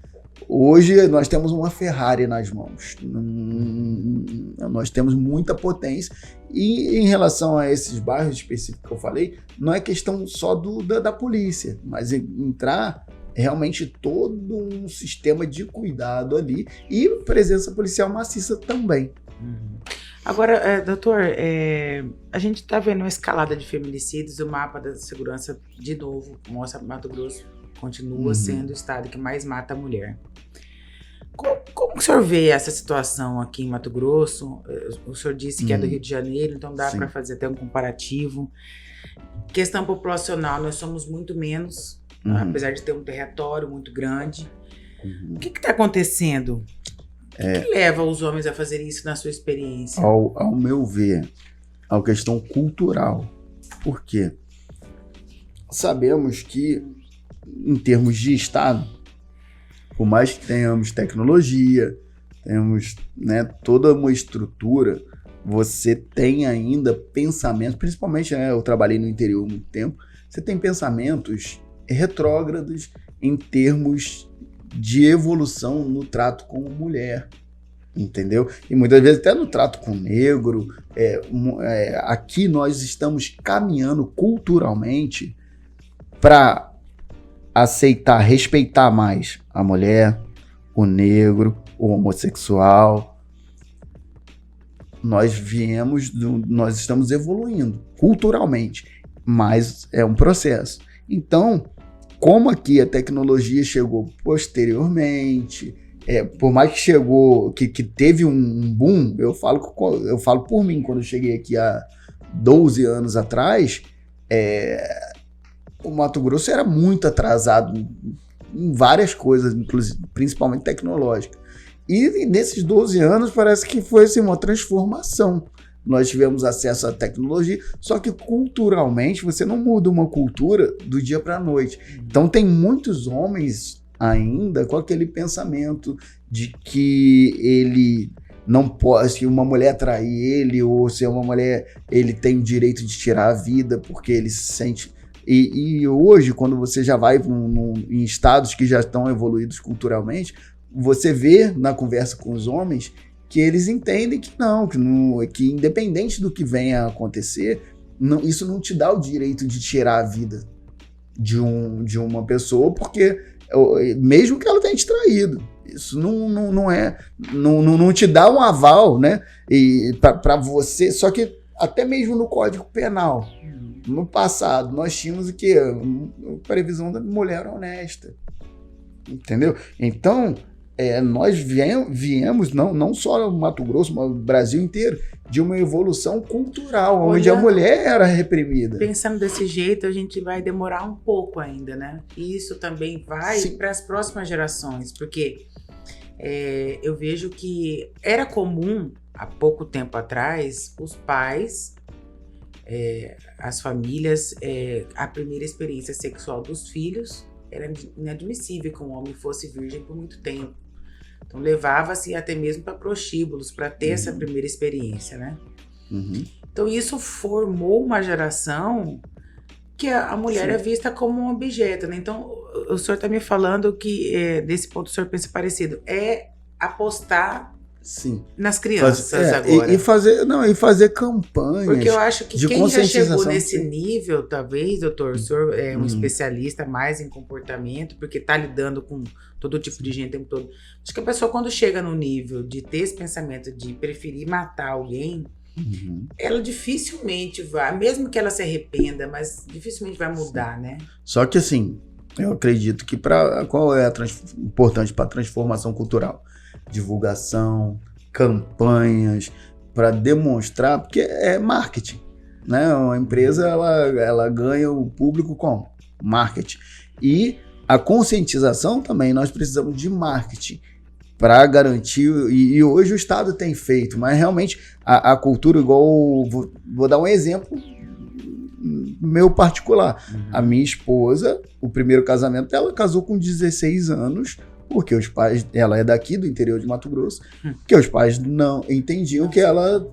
B: Hoje nós temos uma Ferrari nas mãos. Nós temos muita potência. E em relação a esses bairros específicos que eu falei, não é questão só da polícia, mas entrar realmente todo um sistema de cuidado ali e presença policial maciça também.
A: Agora, doutor, a gente está vendo uma escalada de feminicídios. O mapa da segurança, de novo, mostra que Mato Grosso continua sendo o estado que mais mata a mulher. Como que o senhor vê essa situação aqui em Mato Grosso? O senhor disse que é do Rio de Janeiro, então dá para fazer até um comparativo. Questão populacional, nós somos muito menos, apesar de ter um território muito grande. O que está acontecendo? O que leva os homens a fazer isso na sua experiência?
B: Ao meu ver, é uma questão cultural. Por quê? Sabemos que, em termos de Estado, por mais que tenhamos tecnologia, temos, né, toda uma estrutura, você tem ainda pensamentos, principalmente, né, eu trabalhei no interior há muito tempo, você tem pensamentos retrógrados em termos de evolução no trato com mulher, entendeu? E muitas vezes até no trato com negro. Aqui nós estamos caminhando culturalmente para aceitar, respeitar mais a mulher, o negro, o homossexual. Nós estamos evoluindo culturalmente, mas é um processo. Então, como aqui a tecnologia chegou posteriormente, por mais que chegou, que teve um boom, eu falo por mim, quando eu cheguei aqui há 12 anos atrás, o Mato Grosso era muito atrasado em várias coisas, inclusive, principalmente tecnológicas. E nesses 12 anos parece que foi assim, uma transformação. Nós tivemos acesso à tecnologia, só que culturalmente você não muda uma cultura do dia para a noite. Então tem muitos homens ainda com aquele pensamento de que ele não pode, se uma mulher trair ele, ou se é uma mulher, ele tem o direito de tirar a vida porque ele se sente... E hoje, quando você já vai em estados que já estão evoluídos culturalmente, você vê na conversa com os homens que eles entendem que independente do que venha a acontecer, isso não te dá o direito de tirar a vida de uma pessoa, porque mesmo que ela tenha te traído, isso não te dá um aval, né? Para você, só que até mesmo no Código Penal, no passado, nós tínhamos o quê? A previsão da mulher honesta, entendeu? Então, nós viemos, não só no Mato Grosso, mas no Brasil inteiro, de uma evolução cultural, onde a mulher era reprimida.
A: Pensando desse jeito, a gente vai demorar um pouco ainda, né? E isso também vai para as próximas gerações, porque eu vejo que era comum, há pouco tempo atrás, os pais, as famílias, a primeira experiência sexual dos filhos era inadmissível que um homem fosse virgem por muito tempo. Então levava-se até mesmo para prostíbulos para ter essa primeira experiência, né? Então isso formou uma geração que a mulher é vista como um objeto, né? Então o senhor está me falando que desse ponto o senhor pensa parecido, apostar nas crianças agora.
B: E fazer campanhas.
A: Porque eu acho que quem já chegou nesse
B: sim.
A: nível, talvez, doutor, o senhor é um especialista mais em comportamento, porque está lidando com todo tipo de gente o tempo todo. Acho que a pessoa, quando chega no nível de ter esse pensamento de preferir matar alguém, ela dificilmente vai, mesmo que ela se arrependa, mas dificilmente vai mudar, né?
B: Só que assim, eu acredito que qual é importante para a transformação cultural? Divulgação, campanhas, para demonstrar, porque é marketing, né? Uma empresa, ela ganha o público com marketing. E a conscientização também, nós precisamos de marketing para garantir, e hoje o Estado tem feito, mas realmente a cultura, igual, vou dar um exemplo meu particular. A minha esposa, o primeiro casamento dela, casou com 16 anos, porque os pais, ela é daqui do interior de Mato Grosso, que os pais não entendiam que ela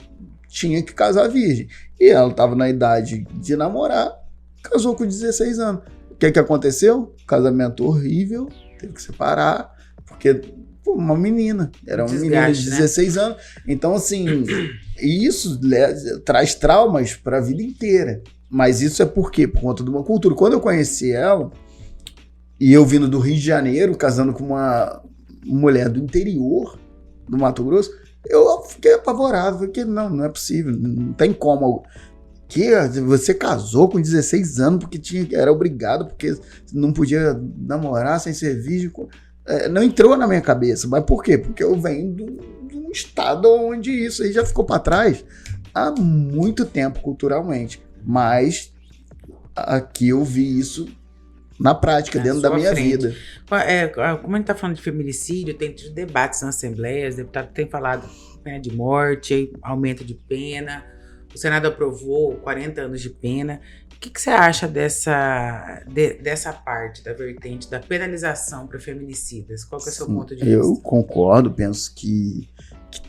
B: tinha que casar virgem. E ela estava na idade de namorar, casou com 16 anos. O que aconteceu? Casamento horrível, teve que separar, porque uma menina, era uma menina de 16 anos. Então, assim, isso traz traumas para a vida inteira. Mas isso é por quê? Por conta de uma cultura. Quando eu conheci ela, e eu vindo do Rio de Janeiro, casando com uma mulher do interior do Mato Grosso, eu fiquei apavorado. Porque não é possível, não tem como. Que você casou com 16 anos porque era obrigado, porque não podia namorar sem ser virgem. Não entrou na minha cabeça. Mas por quê? Porque eu venho de um estado onde isso aí já ficou para trás há muito tempo culturalmente. Mas aqui eu vi isso na prática, dentro da minha vida.
A: Como a gente está falando de feminicídio, tem debates na Assembleia, os deputados têm falado pena de morte, aumento de pena. O Senado aprovou 40 anos de pena. O que você acha dessa parte, da vertente da penalização para feminicidas? Qual que é o seu ponto de vista?
B: Eu concordo, penso que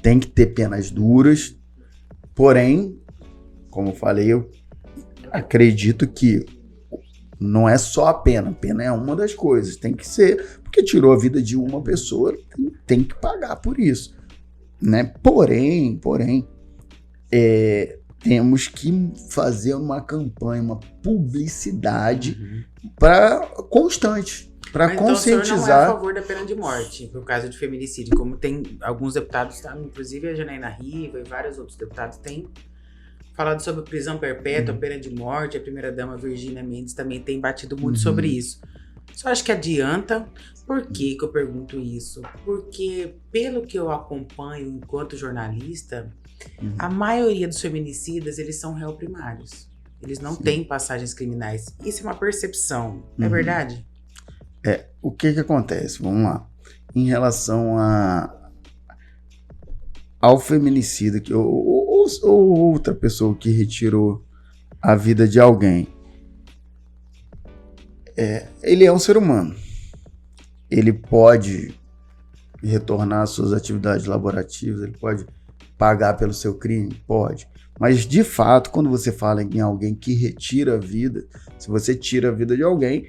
B: tem que ter penas duras. Porém, como eu falei, eu acredito que não é só a pena é uma das coisas, tem que ser, porque tirou a vida de uma pessoa, tem que pagar por isso, né? Porém, temos que fazer uma campanha, uma publicidade constante, para conscientizar.
A: Então o senhor não é a favor da pena de morte, no caso de feminicídio, como tem alguns deputados, inclusive a Janaína Riva e vários outros deputados têm falado sobre prisão perpétua, pena de morte. A primeira-dama Virgínia Mendes também tem batido muito sobre isso. Só acho que adianta. Por que eu pergunto isso? Porque, pelo que eu acompanho enquanto jornalista, a maioria dos feminicidas, eles são réu primários. Eles não têm passagens criminais. Isso é uma percepção, é verdade?
B: O que acontece? Vamos lá. Em relação ao feminicida, ou outra pessoa que retirou a vida de alguém, ele é um ser humano. Ele pode retornar às suas atividades laborativas, ele pode pagar pelo seu crime? Pode. Mas, de fato, quando você fala em alguém que retira a vida, se você tira a vida de alguém,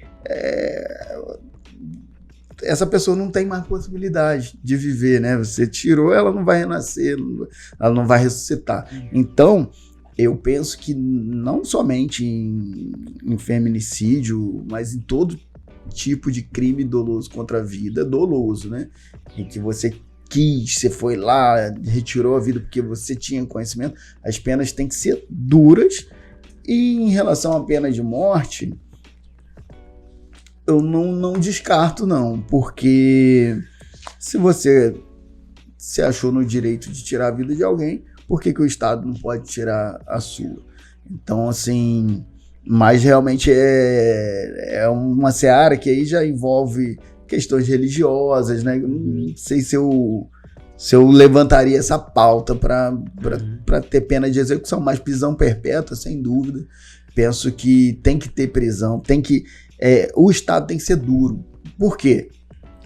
B: essa pessoa não tem mais possibilidade de viver, né? Você tirou, ela não vai renascer, ela não vai ressuscitar. Então, eu penso que não somente em feminicídio, mas em todo tipo de crime doloso contra a vida, doloso, né? Em que você foi lá, retirou a vida porque você tinha conhecimento, as penas têm que ser duras. E em relação à pena de morte, eu não descarto, não, porque se você se achou no direito de tirar a vida de alguém, por que o Estado não pode tirar a sua? Então, assim, mas realmente é uma seara que aí já envolve questões religiosas, né? Não sei se eu levantaria essa pauta para ter pena de execução, mas prisão perpétua, sem dúvida. Penso que tem que ter prisão, o Estado tem que ser duro. Por quê?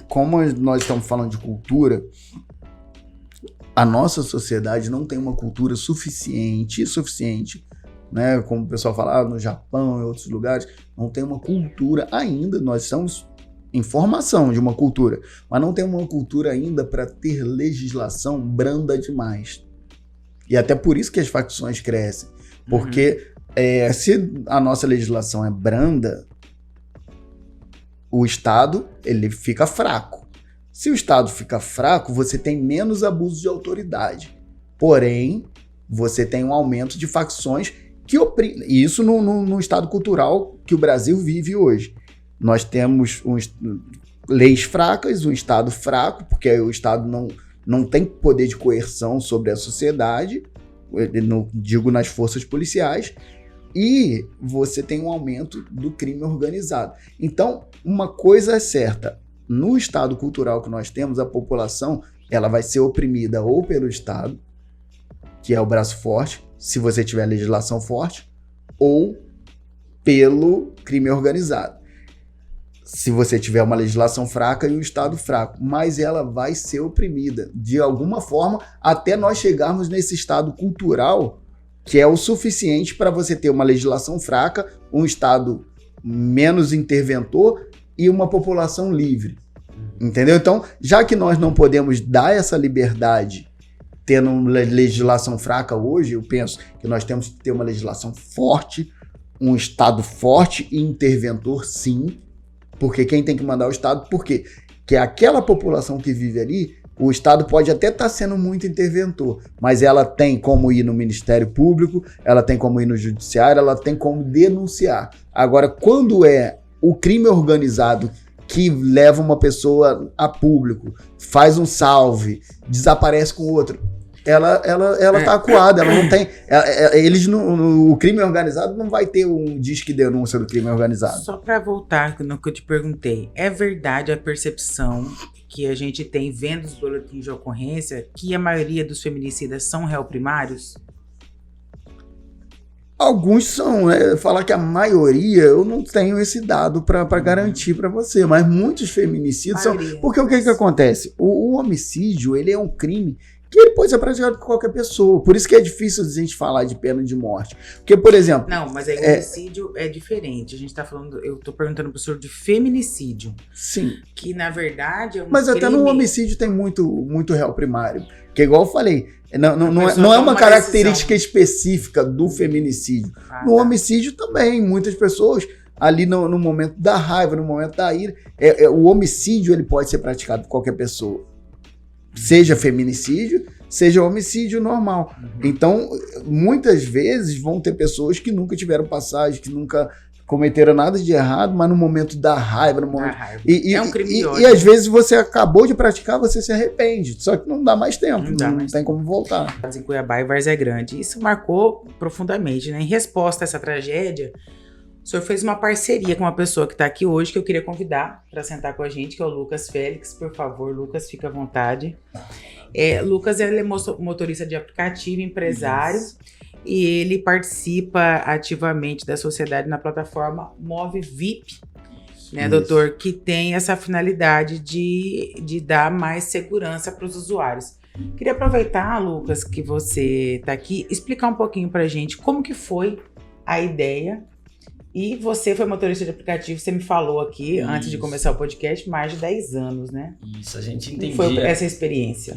B: Como nós estamos falando de cultura, a nossa sociedade não tem uma cultura suficiente, né? Como o pessoal fala no Japão e outros lugares, não tem uma cultura ainda. Nós estamos em formação de uma cultura, mas não tem uma cultura ainda para ter legislação branda demais. E até por isso que as facções crescem. Porque se a nossa legislação é branda, o Estado ele fica fraco. Se o Estado fica fraco, você tem menos abuso de autoridade. Porém, você tem um aumento de facções que oprimem. E isso no estado cultural que o Brasil vive hoje. Nós temos leis fracas, um Estado fraco, porque o Estado não tem poder de coerção sobre a sociedade, digo nas forças policiais, e você tem um aumento do crime organizado. Então, uma coisa é certa, no estado cultural que nós temos, a população ela vai ser oprimida ou pelo Estado, que é o braço forte, se você tiver legislação forte, ou pelo crime organizado, se você tiver uma legislação fraca e um Estado fraco, mas ela vai ser oprimida de alguma forma até nós chegarmos nesse estado cultural que é o suficiente para você ter uma legislação fraca, um Estado menos interventor e uma população livre. Entendeu? Então, já que nós não podemos dar essa liberdade tendo uma legislação fraca hoje, eu penso que nós temos que ter uma legislação forte, um Estado forte e interventor, sim, porque quem tem que mandar é o Estado, porque que aquela população que vive ali, o Estado pode até estar sendo muito interventor, mas ela tem como ir no Ministério Público, ela tem como ir no Judiciário, ela tem como denunciar. Agora, quando é o crime organizado que leva uma pessoa a público, faz um salve, desaparece com outro, ela tá acuada, ela não tem. O crime organizado não vai ter um disque denúncia do crime organizado.
A: Só para voltar no que eu te perguntei, é verdade a percepção que a gente tem vendo os boletins de ocorrência que a maioria dos feminicidas são réu primários?
B: Alguns são, né? Falar que a maioria, eu não tenho esse dado para garantir para você, mas muitos feminicídios são. Porque o que acontece? O homicídio, ele é um crime que ele pode ser praticado por qualquer pessoa. Por isso que é difícil a gente falar de pena de morte. Porque, por exemplo...
A: Não, mas aí o homicídio é diferente. A gente tá falando... Eu tô perguntando pro senhor de feminicídio.
B: Sim.
A: Que, na verdade, é um
B: Mas
A: crime...
B: até no homicídio tem muito réu primário. Que, igual eu falei, não é uma característica específica do feminicídio. No homicídio também, muitas pessoas... Ali no momento da raiva, no momento da ira... o homicídio ele pode ser praticado por qualquer pessoa. Seja feminicídio, seja homicídio normal. Então, muitas vezes vão ter pessoas que nunca tiveram passagem, que nunca cometeram nada de errado, mas no momento da raiva, no momento...
A: é um crime de ódio.
B: E às vezes você acabou de praticar, você se arrepende. Só que não dá mais tempo, não tem como voltar.
A: Em Cuiabá e Várzea Grande. Isso marcou profundamente, né? Em resposta a essa tragédia, o senhor fez uma parceria com uma pessoa que está aqui hoje, que eu queria convidar para sentar com a gente, que é o Lucas Félix. Por favor, Lucas, fica à vontade. Lucas, ele é motorista de aplicativo, empresário, e ele participa ativamente da sociedade na plataforma Move VIP, né, doutor? Que tem essa finalidade de dar mais segurança para os usuários. Queria aproveitar, Lucas, que você está aqui, explicar um pouquinho para a gente como que foi a ideia. E você foi motorista de aplicativo, você me falou aqui, antes de começar o podcast, mais de 10 anos, né?
C: Isso, a gente entendia...
A: Como foi essa experiência?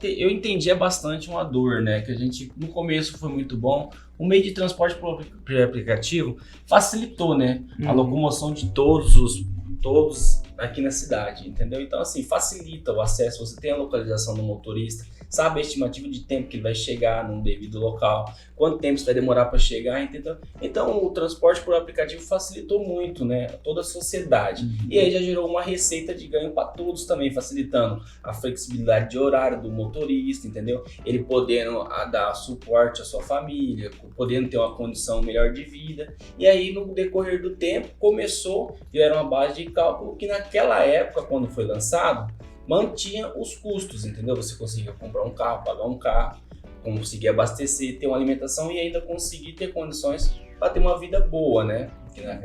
C: Eu entendia bastante uma dor, né? Que a gente, no começo, foi muito bom. O meio de transporte por aplicativo facilitou, né? A locomoção de todos aqui na cidade, entendeu? Então, assim, facilita o acesso. Você tem a localização do motorista, sabe a estimativa de tempo que ele vai chegar num devido local, quanto tempo isso vai demorar para chegar, entendeu? Então o transporte por aplicativo facilitou muito, né, toda a sociedade. E aí já gerou uma receita de ganho para todos também, facilitando a flexibilidade de horário do motorista, entendeu? Ele podendo dar suporte à sua família, podendo ter uma condição melhor de vida. E aí no decorrer do tempo começou, era uma base de cálculo que naquela época, quando foi lançado, mantinha os custos, entendeu? Você conseguia comprar um carro, pagar um carro, conseguir abastecer, ter uma alimentação e ainda conseguir ter condições para ter uma vida boa, né?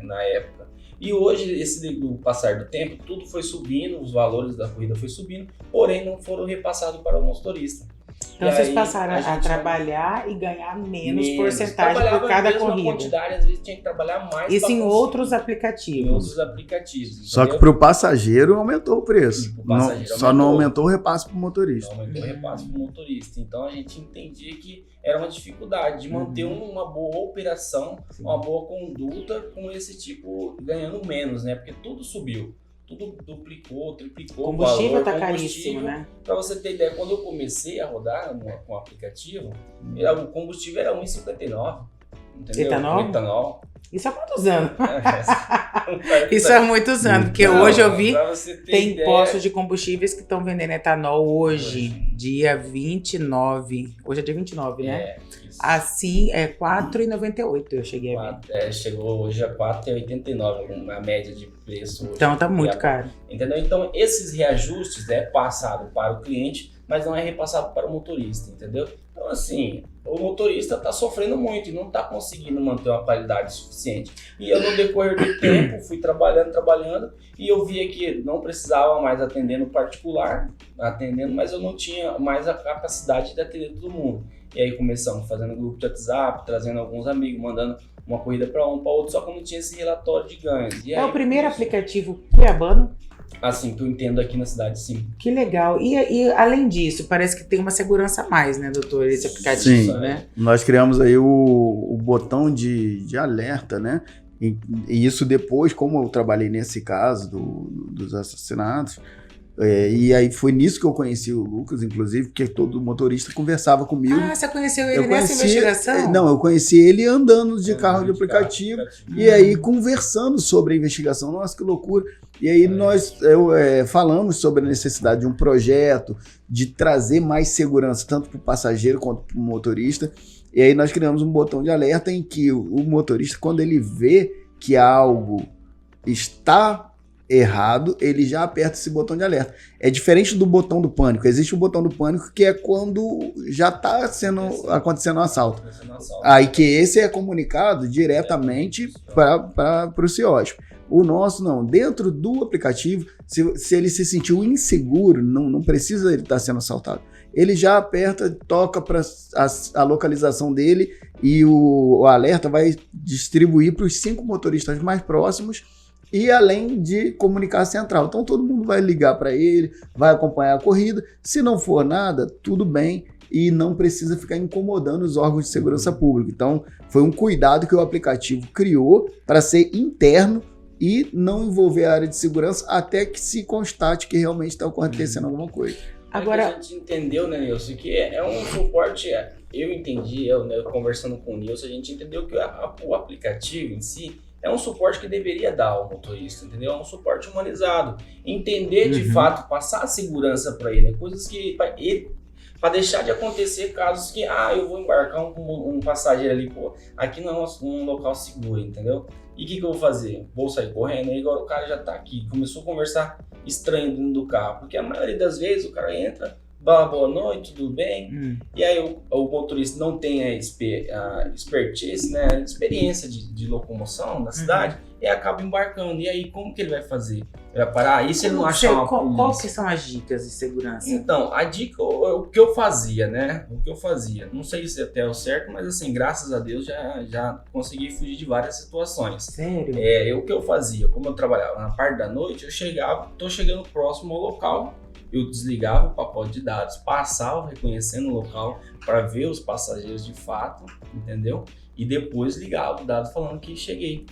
C: Na época. E hoje, do passar do tempo, tudo foi subindo, os valores da corrida foi subindo, porém não foram repassados para o motorista.
A: Então vocês passaram a trabalhar e ganhar menos porcentagem por cada corrida.
C: Quantidade, às vezes tinha que trabalhar mais.
A: Isso em outros aplicativos.
C: Em outros aplicativos. Entendeu?
B: Só que para o passageiro aumentou o preço. Só não aumentou o repasse para o motorista.
C: Não aumentou o repasse para o motorista. Então a gente entendia que era uma dificuldade de manter uma boa operação, uma boa conduta com esse tipo, ganhando menos, né? Porque tudo subiu. Tudo duplicou, triplicou.
A: Combustível tá caríssimo, né?
C: Pra você ter ideia, quando eu comecei a rodar com o aplicativo, o combustível era R$1,59. Entendeu?
A: Etanol?
C: Etanol.
A: Isso há quantos anos? Isso há muitos anos, porque hoje eu vi, tem postos de combustíveis que estão vendendo etanol hoje, dia 29. Hoje é dia 29, né? Assim, é R$4,98 eu cheguei a ver.
C: Chegou hoje a R$4,89, a média de preço hoje.
A: Então tá muito caro.
C: Entendeu? Então esses reajustes é passado para o cliente, mas não é repassado para o motorista, entendeu? Então assim, o motorista está sofrendo muito e não está conseguindo manter uma qualidade suficiente. E eu no decorrer do tempo fui trabalhando e eu via que não precisava mais atender no particular, mas eu não tinha mais a capacidade de atender todo mundo. E aí começamos fazendo grupo de WhatsApp, trazendo alguns amigos, mandando uma corrida para um, para outro, só que eu não tinha esse relatório de ganhos. E
A: é
C: aí,
A: o primeiro aplicativo cuiabano?
C: Assim, que eu entendo aqui na cidade, sim.
A: Que legal. E além disso, parece que tem uma segurança a mais, né, doutor, esse aplicativo,
B: sim,
A: né?
B: Nós criamos aí o botão de alerta, né? E isso depois, como eu trabalhei nesse caso dos assassinatos, e aí foi nisso que eu conheci o Lucas, inclusive, porque todo motorista conversava comigo.
A: Ah, você conheceu ele nessa investigação?
B: Não, eu conheci ele andando de carro de aplicativo e aí conversando sobre a investigação. Nossa, que loucura. E aí nós falamos sobre a necessidade de um projeto, de trazer mais segurança, tanto para o passageiro quanto para o motorista. E aí nós criamos um botão de alerta em que o motorista, quando ele vê que algo está errado, ele já aperta esse botão de alerta. É diferente do botão do pânico. Existe o botão do pânico que é quando já está acontecendo um assalto. Aí que esse é comunicado diretamente para o CIOSP. O nosso não. Dentro do aplicativo, se ele se sentiu inseguro, não precisa ele estar sendo assaltado. Ele já aperta, toca para a localização dele e o alerta vai distribuir para os 5 motoristas mais próximos e além de comunicar a central. Então todo mundo vai ligar para ele, vai acompanhar a corrida. Se não for nada, tudo bem e não precisa ficar incomodando os órgãos de segurança pública. Então foi um cuidado que o aplicativo criou para ser interno e não envolver a área de segurança até que se constate que realmente está acontecendo alguma coisa.
C: Agora a gente entendeu, né, Nilson, que é um suporte, eu entendi, conversando com o Nilson, a gente entendeu que o aplicativo em si é um suporte que deveria dar ao motorista, entendeu? É um suporte humanizado, entender de fato, passar a segurança para ele, coisas que para deixar de acontecer casos que, eu vou embarcar um passageiro ali, pô, aqui não é um local seguro, entendeu? E o que eu vou fazer? Vou sair correndo, e agora o cara já tá aqui, começou a conversar estranho dentro do carro, porque a maioria das vezes o cara entra, boa noite, tudo bem? E aí o motorista não tem a expertise, né, a experiência de locomoção na cidade, e acaba embarcando. E aí como que ele vai fazer? Ele vai parar? E se ele não achar uma polícia?
A: Qual que são as dicas de segurança?
C: Então, a dica, o que eu fazia, né? Não sei se até é o certo, mas assim, graças a Deus já consegui fugir de várias situações.
A: Sério?
C: O que eu fazia, como eu trabalhava na parte da noite, tô chegando próximo ao local, eu desligava o pacote de dados, passava reconhecendo o local para ver os passageiros de fato, entendeu? E depois ligava o dado falando que cheguei.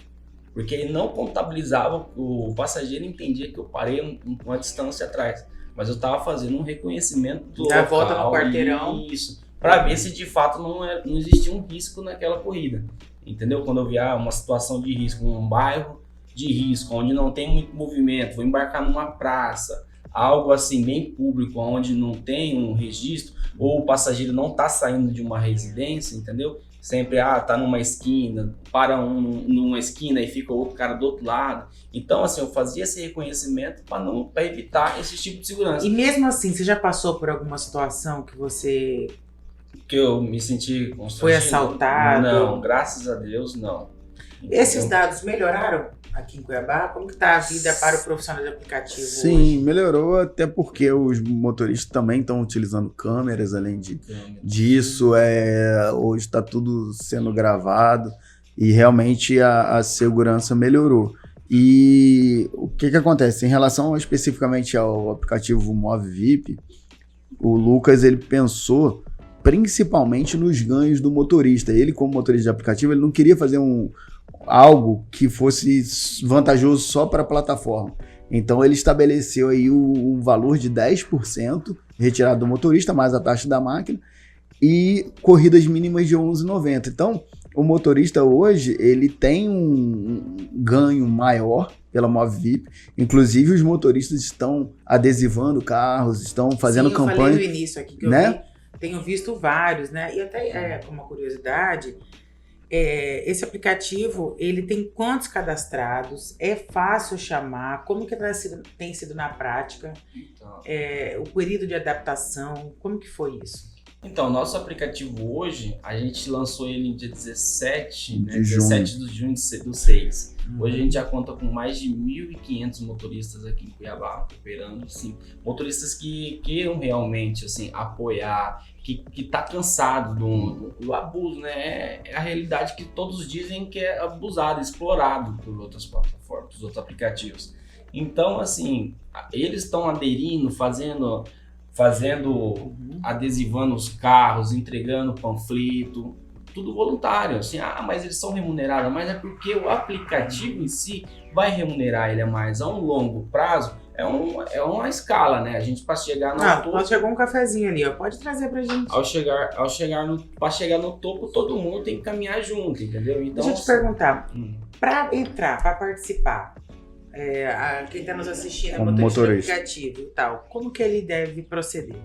C: Porque ele não contabilizava, o passageiro entendia que eu parei uma distância atrás. Mas eu estava fazendo um reconhecimento do local.
A: Volta no quarteirão.
C: Isso, para ver se de fato não existia um risco naquela corrida. Entendeu? Quando eu via uma situação de risco, um bairro de risco, onde não tem muito movimento, vou embarcar numa praça, algo assim bem público, onde não tem um registro, ou o passageiro não está saindo de uma residência, entendeu? Sempre, tá numa esquina, para numa esquina e fica outro cara do outro lado. Então, assim, eu fazia esse reconhecimento para evitar esse tipo de segurança.
A: E mesmo assim, você já passou por alguma situação que você...
C: Que eu me senti constrangido?
A: Foi assaltado?
C: Não, graças a Deus, não. Entendeu?
A: Esses dados melhoraram aqui em Cuiabá? Como que está a vida para o profissional de aplicativo hoje?
B: Sim, melhorou, até porque os motoristas também estão utilizando câmeras, além disso, hoje está tudo sendo gravado e realmente a segurança melhorou. E o que acontece? Em relação especificamente ao aplicativo MoveVip, o Lucas ele pensou principalmente nos ganhos do motorista. Ele, como motorista de aplicativo, ele não queria fazer algo que fosse vantajoso só para a plataforma. Então ele estabeleceu aí o valor de 10% retirado do motorista, mais a taxa da máquina, e corridas mínimas de R$11,90. Então o motorista hoje, ele tem um ganho maior pela MoveVip. Inclusive, os motoristas estão adesivando carros, estão fazendo campanha.
A: Eu falei no início aqui que eu
B: né?
A: tenho visto vários, né? E até como uma curiosidade, esse aplicativo, ele tem quantos cadastrados? É fácil chamar? Como que tem sido na prática?
C: Então,
A: O período de adaptação, como que foi isso?
C: Então, nosso aplicativo hoje, a gente lançou ele em dia 17, né?
B: De junho.
C: 17 de junho do 6. Hoje a gente já conta com mais de 1.500 motoristas aqui em Cuiabá, operando, assim, motoristas que queiram realmente, assim, apoiar, que tá cansado do abuso, né? É a realidade que todos dizem que é abusado, explorado por outras plataformas, por outros aplicativos. Então, assim, eles estão aderindo, adesivando os carros, entregando panfleto, tudo voluntário, assim, mas eles são remunerados, mas é porque o aplicativo em si vai remunerar ele a mais a um longo prazo, é uma escala, né? A gente para chegar no topo...
A: Chegou um cafezinho ali, ó, pode trazer pra gente.
C: Para chegar no topo, todo mundo tem que caminhar junto, entendeu? Então,
A: deixa eu te perguntar, para entrar, para participar, quem está nos assistindo,
B: Como
A: motorista do
B: motorista.
A: aplicativo e tal, como que ele deve proceder?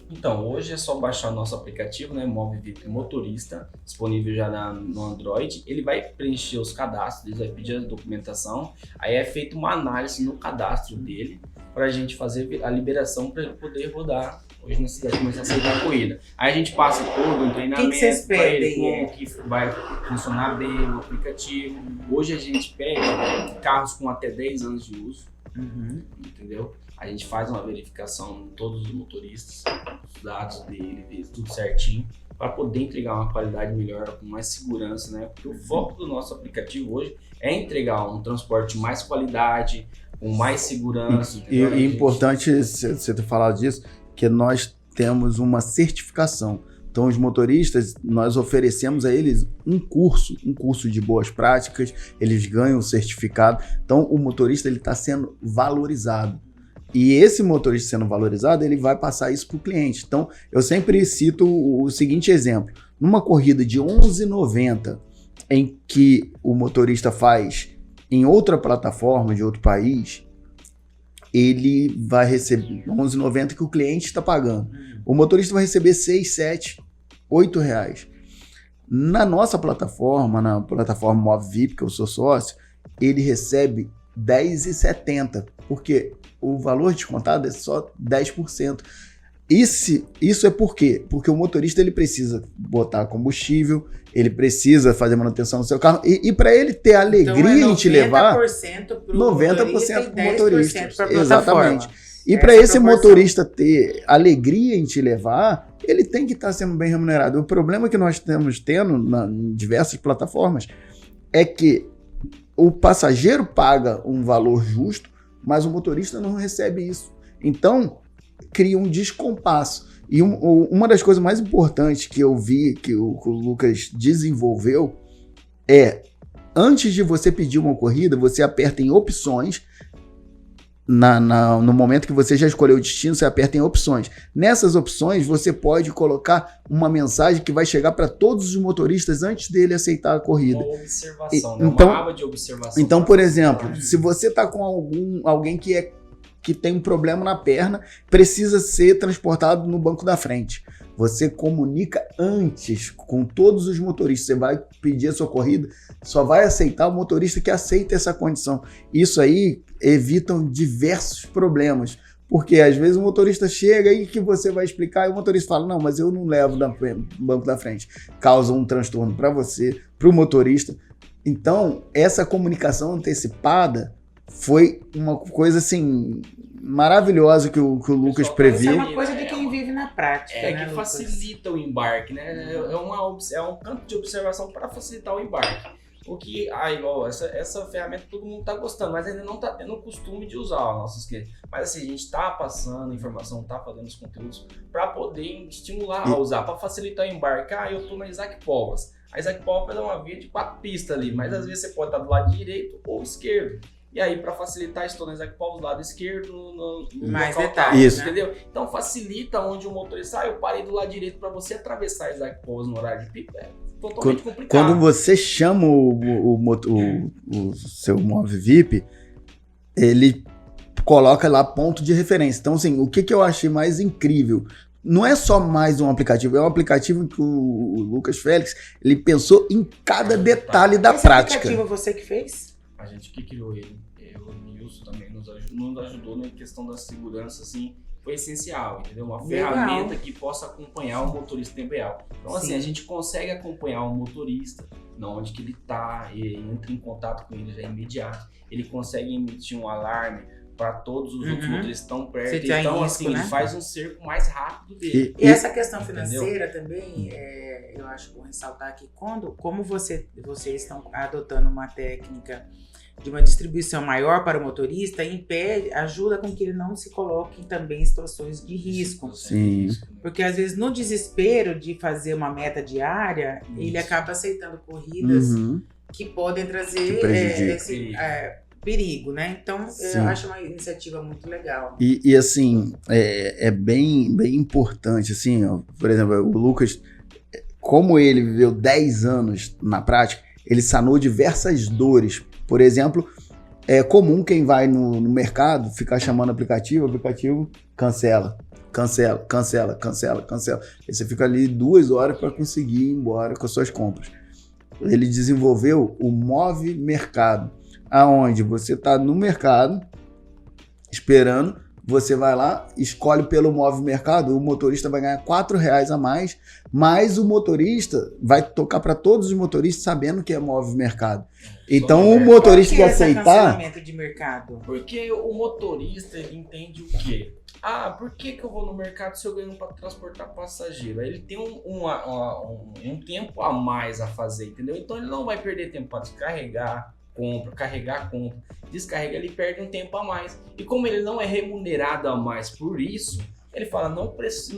C: Então, hoje é só baixar o nosso aplicativo, né, MoveVip Motorista, disponível já no Android. Ele vai preencher os cadastros, ele vai pedir a documentação, aí é feita uma análise no cadastro dele para a gente fazer a liberação para ele poder rodar hoje na cidade, começar a aceitar a corrida. Aí a gente passa todo um treinamento para ele, como que vai funcionar bem o aplicativo. Hoje a gente pega carros com até 10 anos de uso, entendeu? A gente faz uma verificação em todos os motoristas, os dados dele, tudo certinho, para poder entregar uma qualidade melhor, com mais segurança, né? Porque o foco do nosso aplicativo hoje é entregar um transporte de mais qualidade, com mais segurança.
B: E importante você ter falado disso, que nós temos uma certificação. Então, os motoristas, nós oferecemos a eles um curso de boas práticas, eles ganham o certificado. Então, o motorista está sendo valorizado. E esse motorista sendo valorizado, ele vai passar isso para o cliente. Então, eu sempre cito o seguinte exemplo. Numa corrida de 11,90, em que o motorista faz em outra plataforma de outro país, ele vai receber 11,90 que o cliente está pagando. O motorista vai receber 6, 7, 8 reais. Na nossa plataforma, na plataforma MoveVip, que eu sou sócio, ele recebe 10,70, porque o valor descontado é só 10%. Isso é por quê? Porque o motorista ele precisa botar combustível, ele precisa fazer manutenção no seu carro, e para ele ter alegria em te levar,
A: 90% para o
B: 90% para o motorista.
A: Para a
B: exatamente. E para esse motorista ter alegria em te levar, ele tem que estar sendo bem remunerado. O problema que nós estamos tendo em diversas plataformas é que o passageiro paga um valor justo, mas o motorista não recebe isso. Então, cria um descompasso. E uma das coisas mais importantes que eu vi que o Lucas desenvolveu é, antes de você pedir uma corrida, você aperta em opções. No momento que você já escolheu o destino, você aperta em opções. Nessas opções, você pode colocar uma mensagem que vai chegar para todos os motoristas antes dele aceitar a corrida.
C: Uma observação, né?
B: Então,
C: uma aba de observação.
B: Então, por exemplo, se você está com alguém que tem um problema na perna, precisa ser transportado no banco da frente. Você comunica antes com todos os motoristas. Você vai pedir a sua corrida, só vai aceitar o motorista que aceita essa condição. Isso aí evita diversos problemas. Porque às vezes o motorista chega e que você vai explicar e o motorista fala, não, mas eu não levo no banco da frente. Causa um transtorno para você, para o motorista. Então, essa comunicação antecipada foi uma coisa assim maravilhosa que o Lucas previu.
A: Isso é uma coisa de quem vive na prática, né,
C: que
A: Lucas?
C: facilita o embarque, né? É um campo de observação para facilitar o embarque. O que, igual, essa ferramenta todo mundo está gostando, mas ainda não está tendo o costume de usar nossos clientes. Mas assim, a gente está passando informação, está fazendo os conteúdos para poder estimular a usar, para facilitar o embarque. Eu estou na Isaac Povas. A Isaac Povas é uma via de 4 pistas ali, mas às vezes você pode estar do lado direito ou esquerdo. E aí, para facilitar, estou na Isaac Povas do lado esquerdo, no
A: mais
C: local
A: detalhes,
C: tal, entendeu? Então facilita onde o motorista, eu parei do lado direito para você atravessar a Isaac Povas no horário de pico. totalmente complicado.
B: Quando você chama o seu Move VIP, ele coloca lá ponto de referência. Então, assim, o que eu achei mais incrível? Não é só mais um aplicativo, é um aplicativo que o Lucas Félix, ele pensou em cada detalhe da prática.
A: Esse aplicativo você que fez?
C: A gente que criou ele. O Nilson também nos ajudou na questão da segurança, assim, foi essencial, entendeu? Uma ferramenta que possa acompanhar o motorista em tempo real. Então, assim, a gente consegue acompanhar o motorista, onde que ele tá, e entra em contato com ele já imediato. Ele consegue emitir um alarme para todos os outros motoristas que estão perto. Então, assim, ele faz um cerco mais rápido dele.
A: E essa questão financeira também, eu acho bom ressaltar que como vocês estão adotando uma técnica de uma distribuição maior para o motorista, ajuda com que ele não se coloque também em situações de risco.
B: Sim.
A: Porque às vezes no desespero de fazer uma meta diária, ele acaba aceitando corridas que podem trazer perigo, né? Então, eu acho uma iniciativa muito legal.
B: E assim, é bem importante, assim, ó, por exemplo, o Lucas, como ele viveu 10 anos na prática, ele sanou diversas dores. Por exemplo, é comum quem vai no mercado ficar chamando o aplicativo cancela. Aí você fica ali 2 horas para conseguir ir embora com as suas compras. Ele desenvolveu o Move Mercado, aonde você está no mercado esperando, você vai lá, escolhe pelo Move Mercado, o motorista vai ganhar R$4 a mais, mas o motorista vai tocar para todos os motoristas sabendo que é Move Mercado. Então o motorista que aceitar...
A: cancelamento de mercado?
C: Porque o motorista, ele entende o quê? Por que eu vou no mercado se eu ganho para transportar passageiro? Aí ele tem um tempo a mais a fazer, entendeu? Então ele não vai perder tempo para descarregar, carregar, descarrega, ele perde um tempo a mais. E como ele não é remunerado a mais por isso, ele fala, não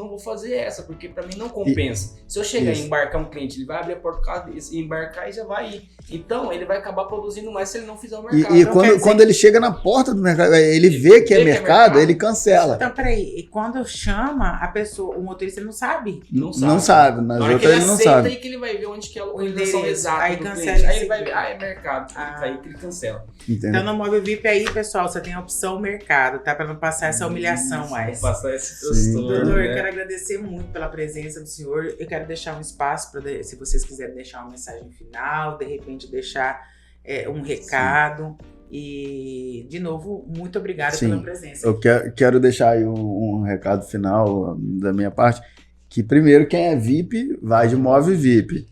C: vou fazer essa, porque para mim não compensa. Se eu chegar e embarcar um cliente, ele vai abrir a porta do carro, embarcar e já vai ir. Então ele vai acabar produzindo mais se ele não fizer o mercado.
B: E quando ele chega na porta do mercado, ele vê que é mercado, ele cancela.
A: Então, peraí, e quando chama a pessoa, o motorista não sabe?
B: Não sabe, nas outras ele não sabe.
C: Aí que ele vai ver onde que é a localização exata
A: aí
C: do
A: cancela
C: cliente. Aí ele vai ver, é mercado. Aí que ele cancela.
B: Entendeu?
A: Então no Move VIP aí, pessoal, você tem a opção mercado, tá? Pra não passar essa humilhação mais.
C: Não passar esse
A: Doutor,
C: né?
A: eu quero agradecer muito pela presença do senhor. Eu quero deixar um espaço para, se vocês quiserem deixar uma mensagem final, de repente deixar um recado. E, de novo, muito obrigada pela presença.
B: Eu quero deixar aí um recado final da minha parte, que primeiro, quem é VIP, vai de Move VIP.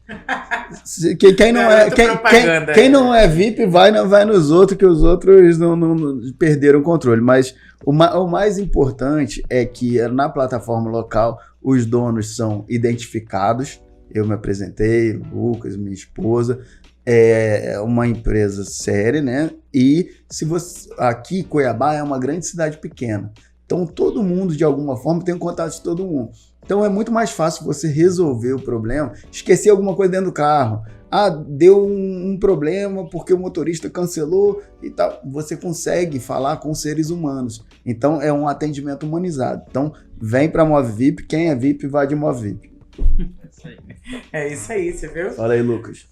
B: Quem não é VIP, vai nos outros, que os outros não perderam o controle. Mas o mais importante é que na plataforma local os donos são identificados. Eu me apresentei, Lucas, minha esposa. É uma empresa séria, né? E aqui, Cuiabá é uma grande cidade pequena. Então todo mundo, de alguma forma, tem um contato de todo mundo. Então é muito mais fácil você resolver o problema, esquecer alguma coisa dentro do carro. Deu um problema porque o motorista cancelou e tal. Você consegue falar com seres humanos. Então é um atendimento humanizado. Então vem para Move VIP. Quem é VIP vai de Move VIP.
A: É isso aí, você viu?
B: Fala aí, Lucas.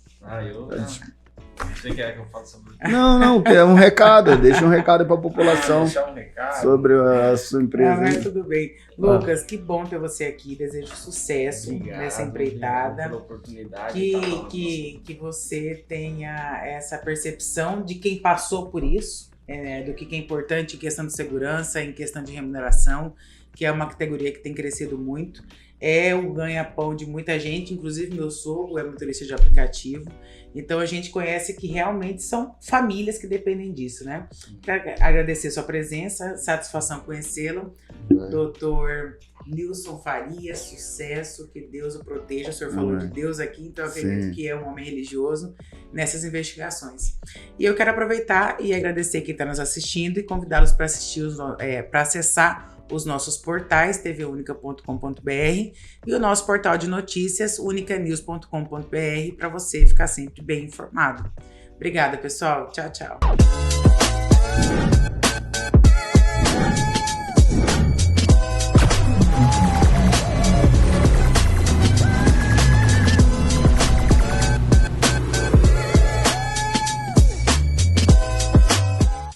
C: Você quer que eu fale sobre isso?
B: Não, é um recado. Deixa um recado para a população
C: recado
B: sobre a sua empresa.
A: Mas tudo bem. Lucas, que bom ter você aqui. Desejo sucesso nessa empreitada.
C: Pela oportunidade.
A: Que você tenha essa percepção de quem passou por isso, do que é importante em questão de segurança, em questão de remuneração, que é uma categoria que tem crescido muito. É o ganha-pão de muita gente, inclusive meu sogro é motorista de aplicativo. Então a gente conhece que realmente são famílias que dependem disso, né? Quero agradecer sua presença, satisfação conhecê-lo. Doutor Nilson Farias, sucesso, que Deus o proteja. O senhor falou de Deus aqui, então eu acredito que é um homem religioso nessas investigações. E eu quero aproveitar e agradecer quem está nos assistindo e convidá-los para para acessar os nossos portais, tvunica.com.br e o nosso portal de notícias, unicanews.com.br, para você ficar sempre bem informado. Obrigada, pessoal. Tchau, tchau.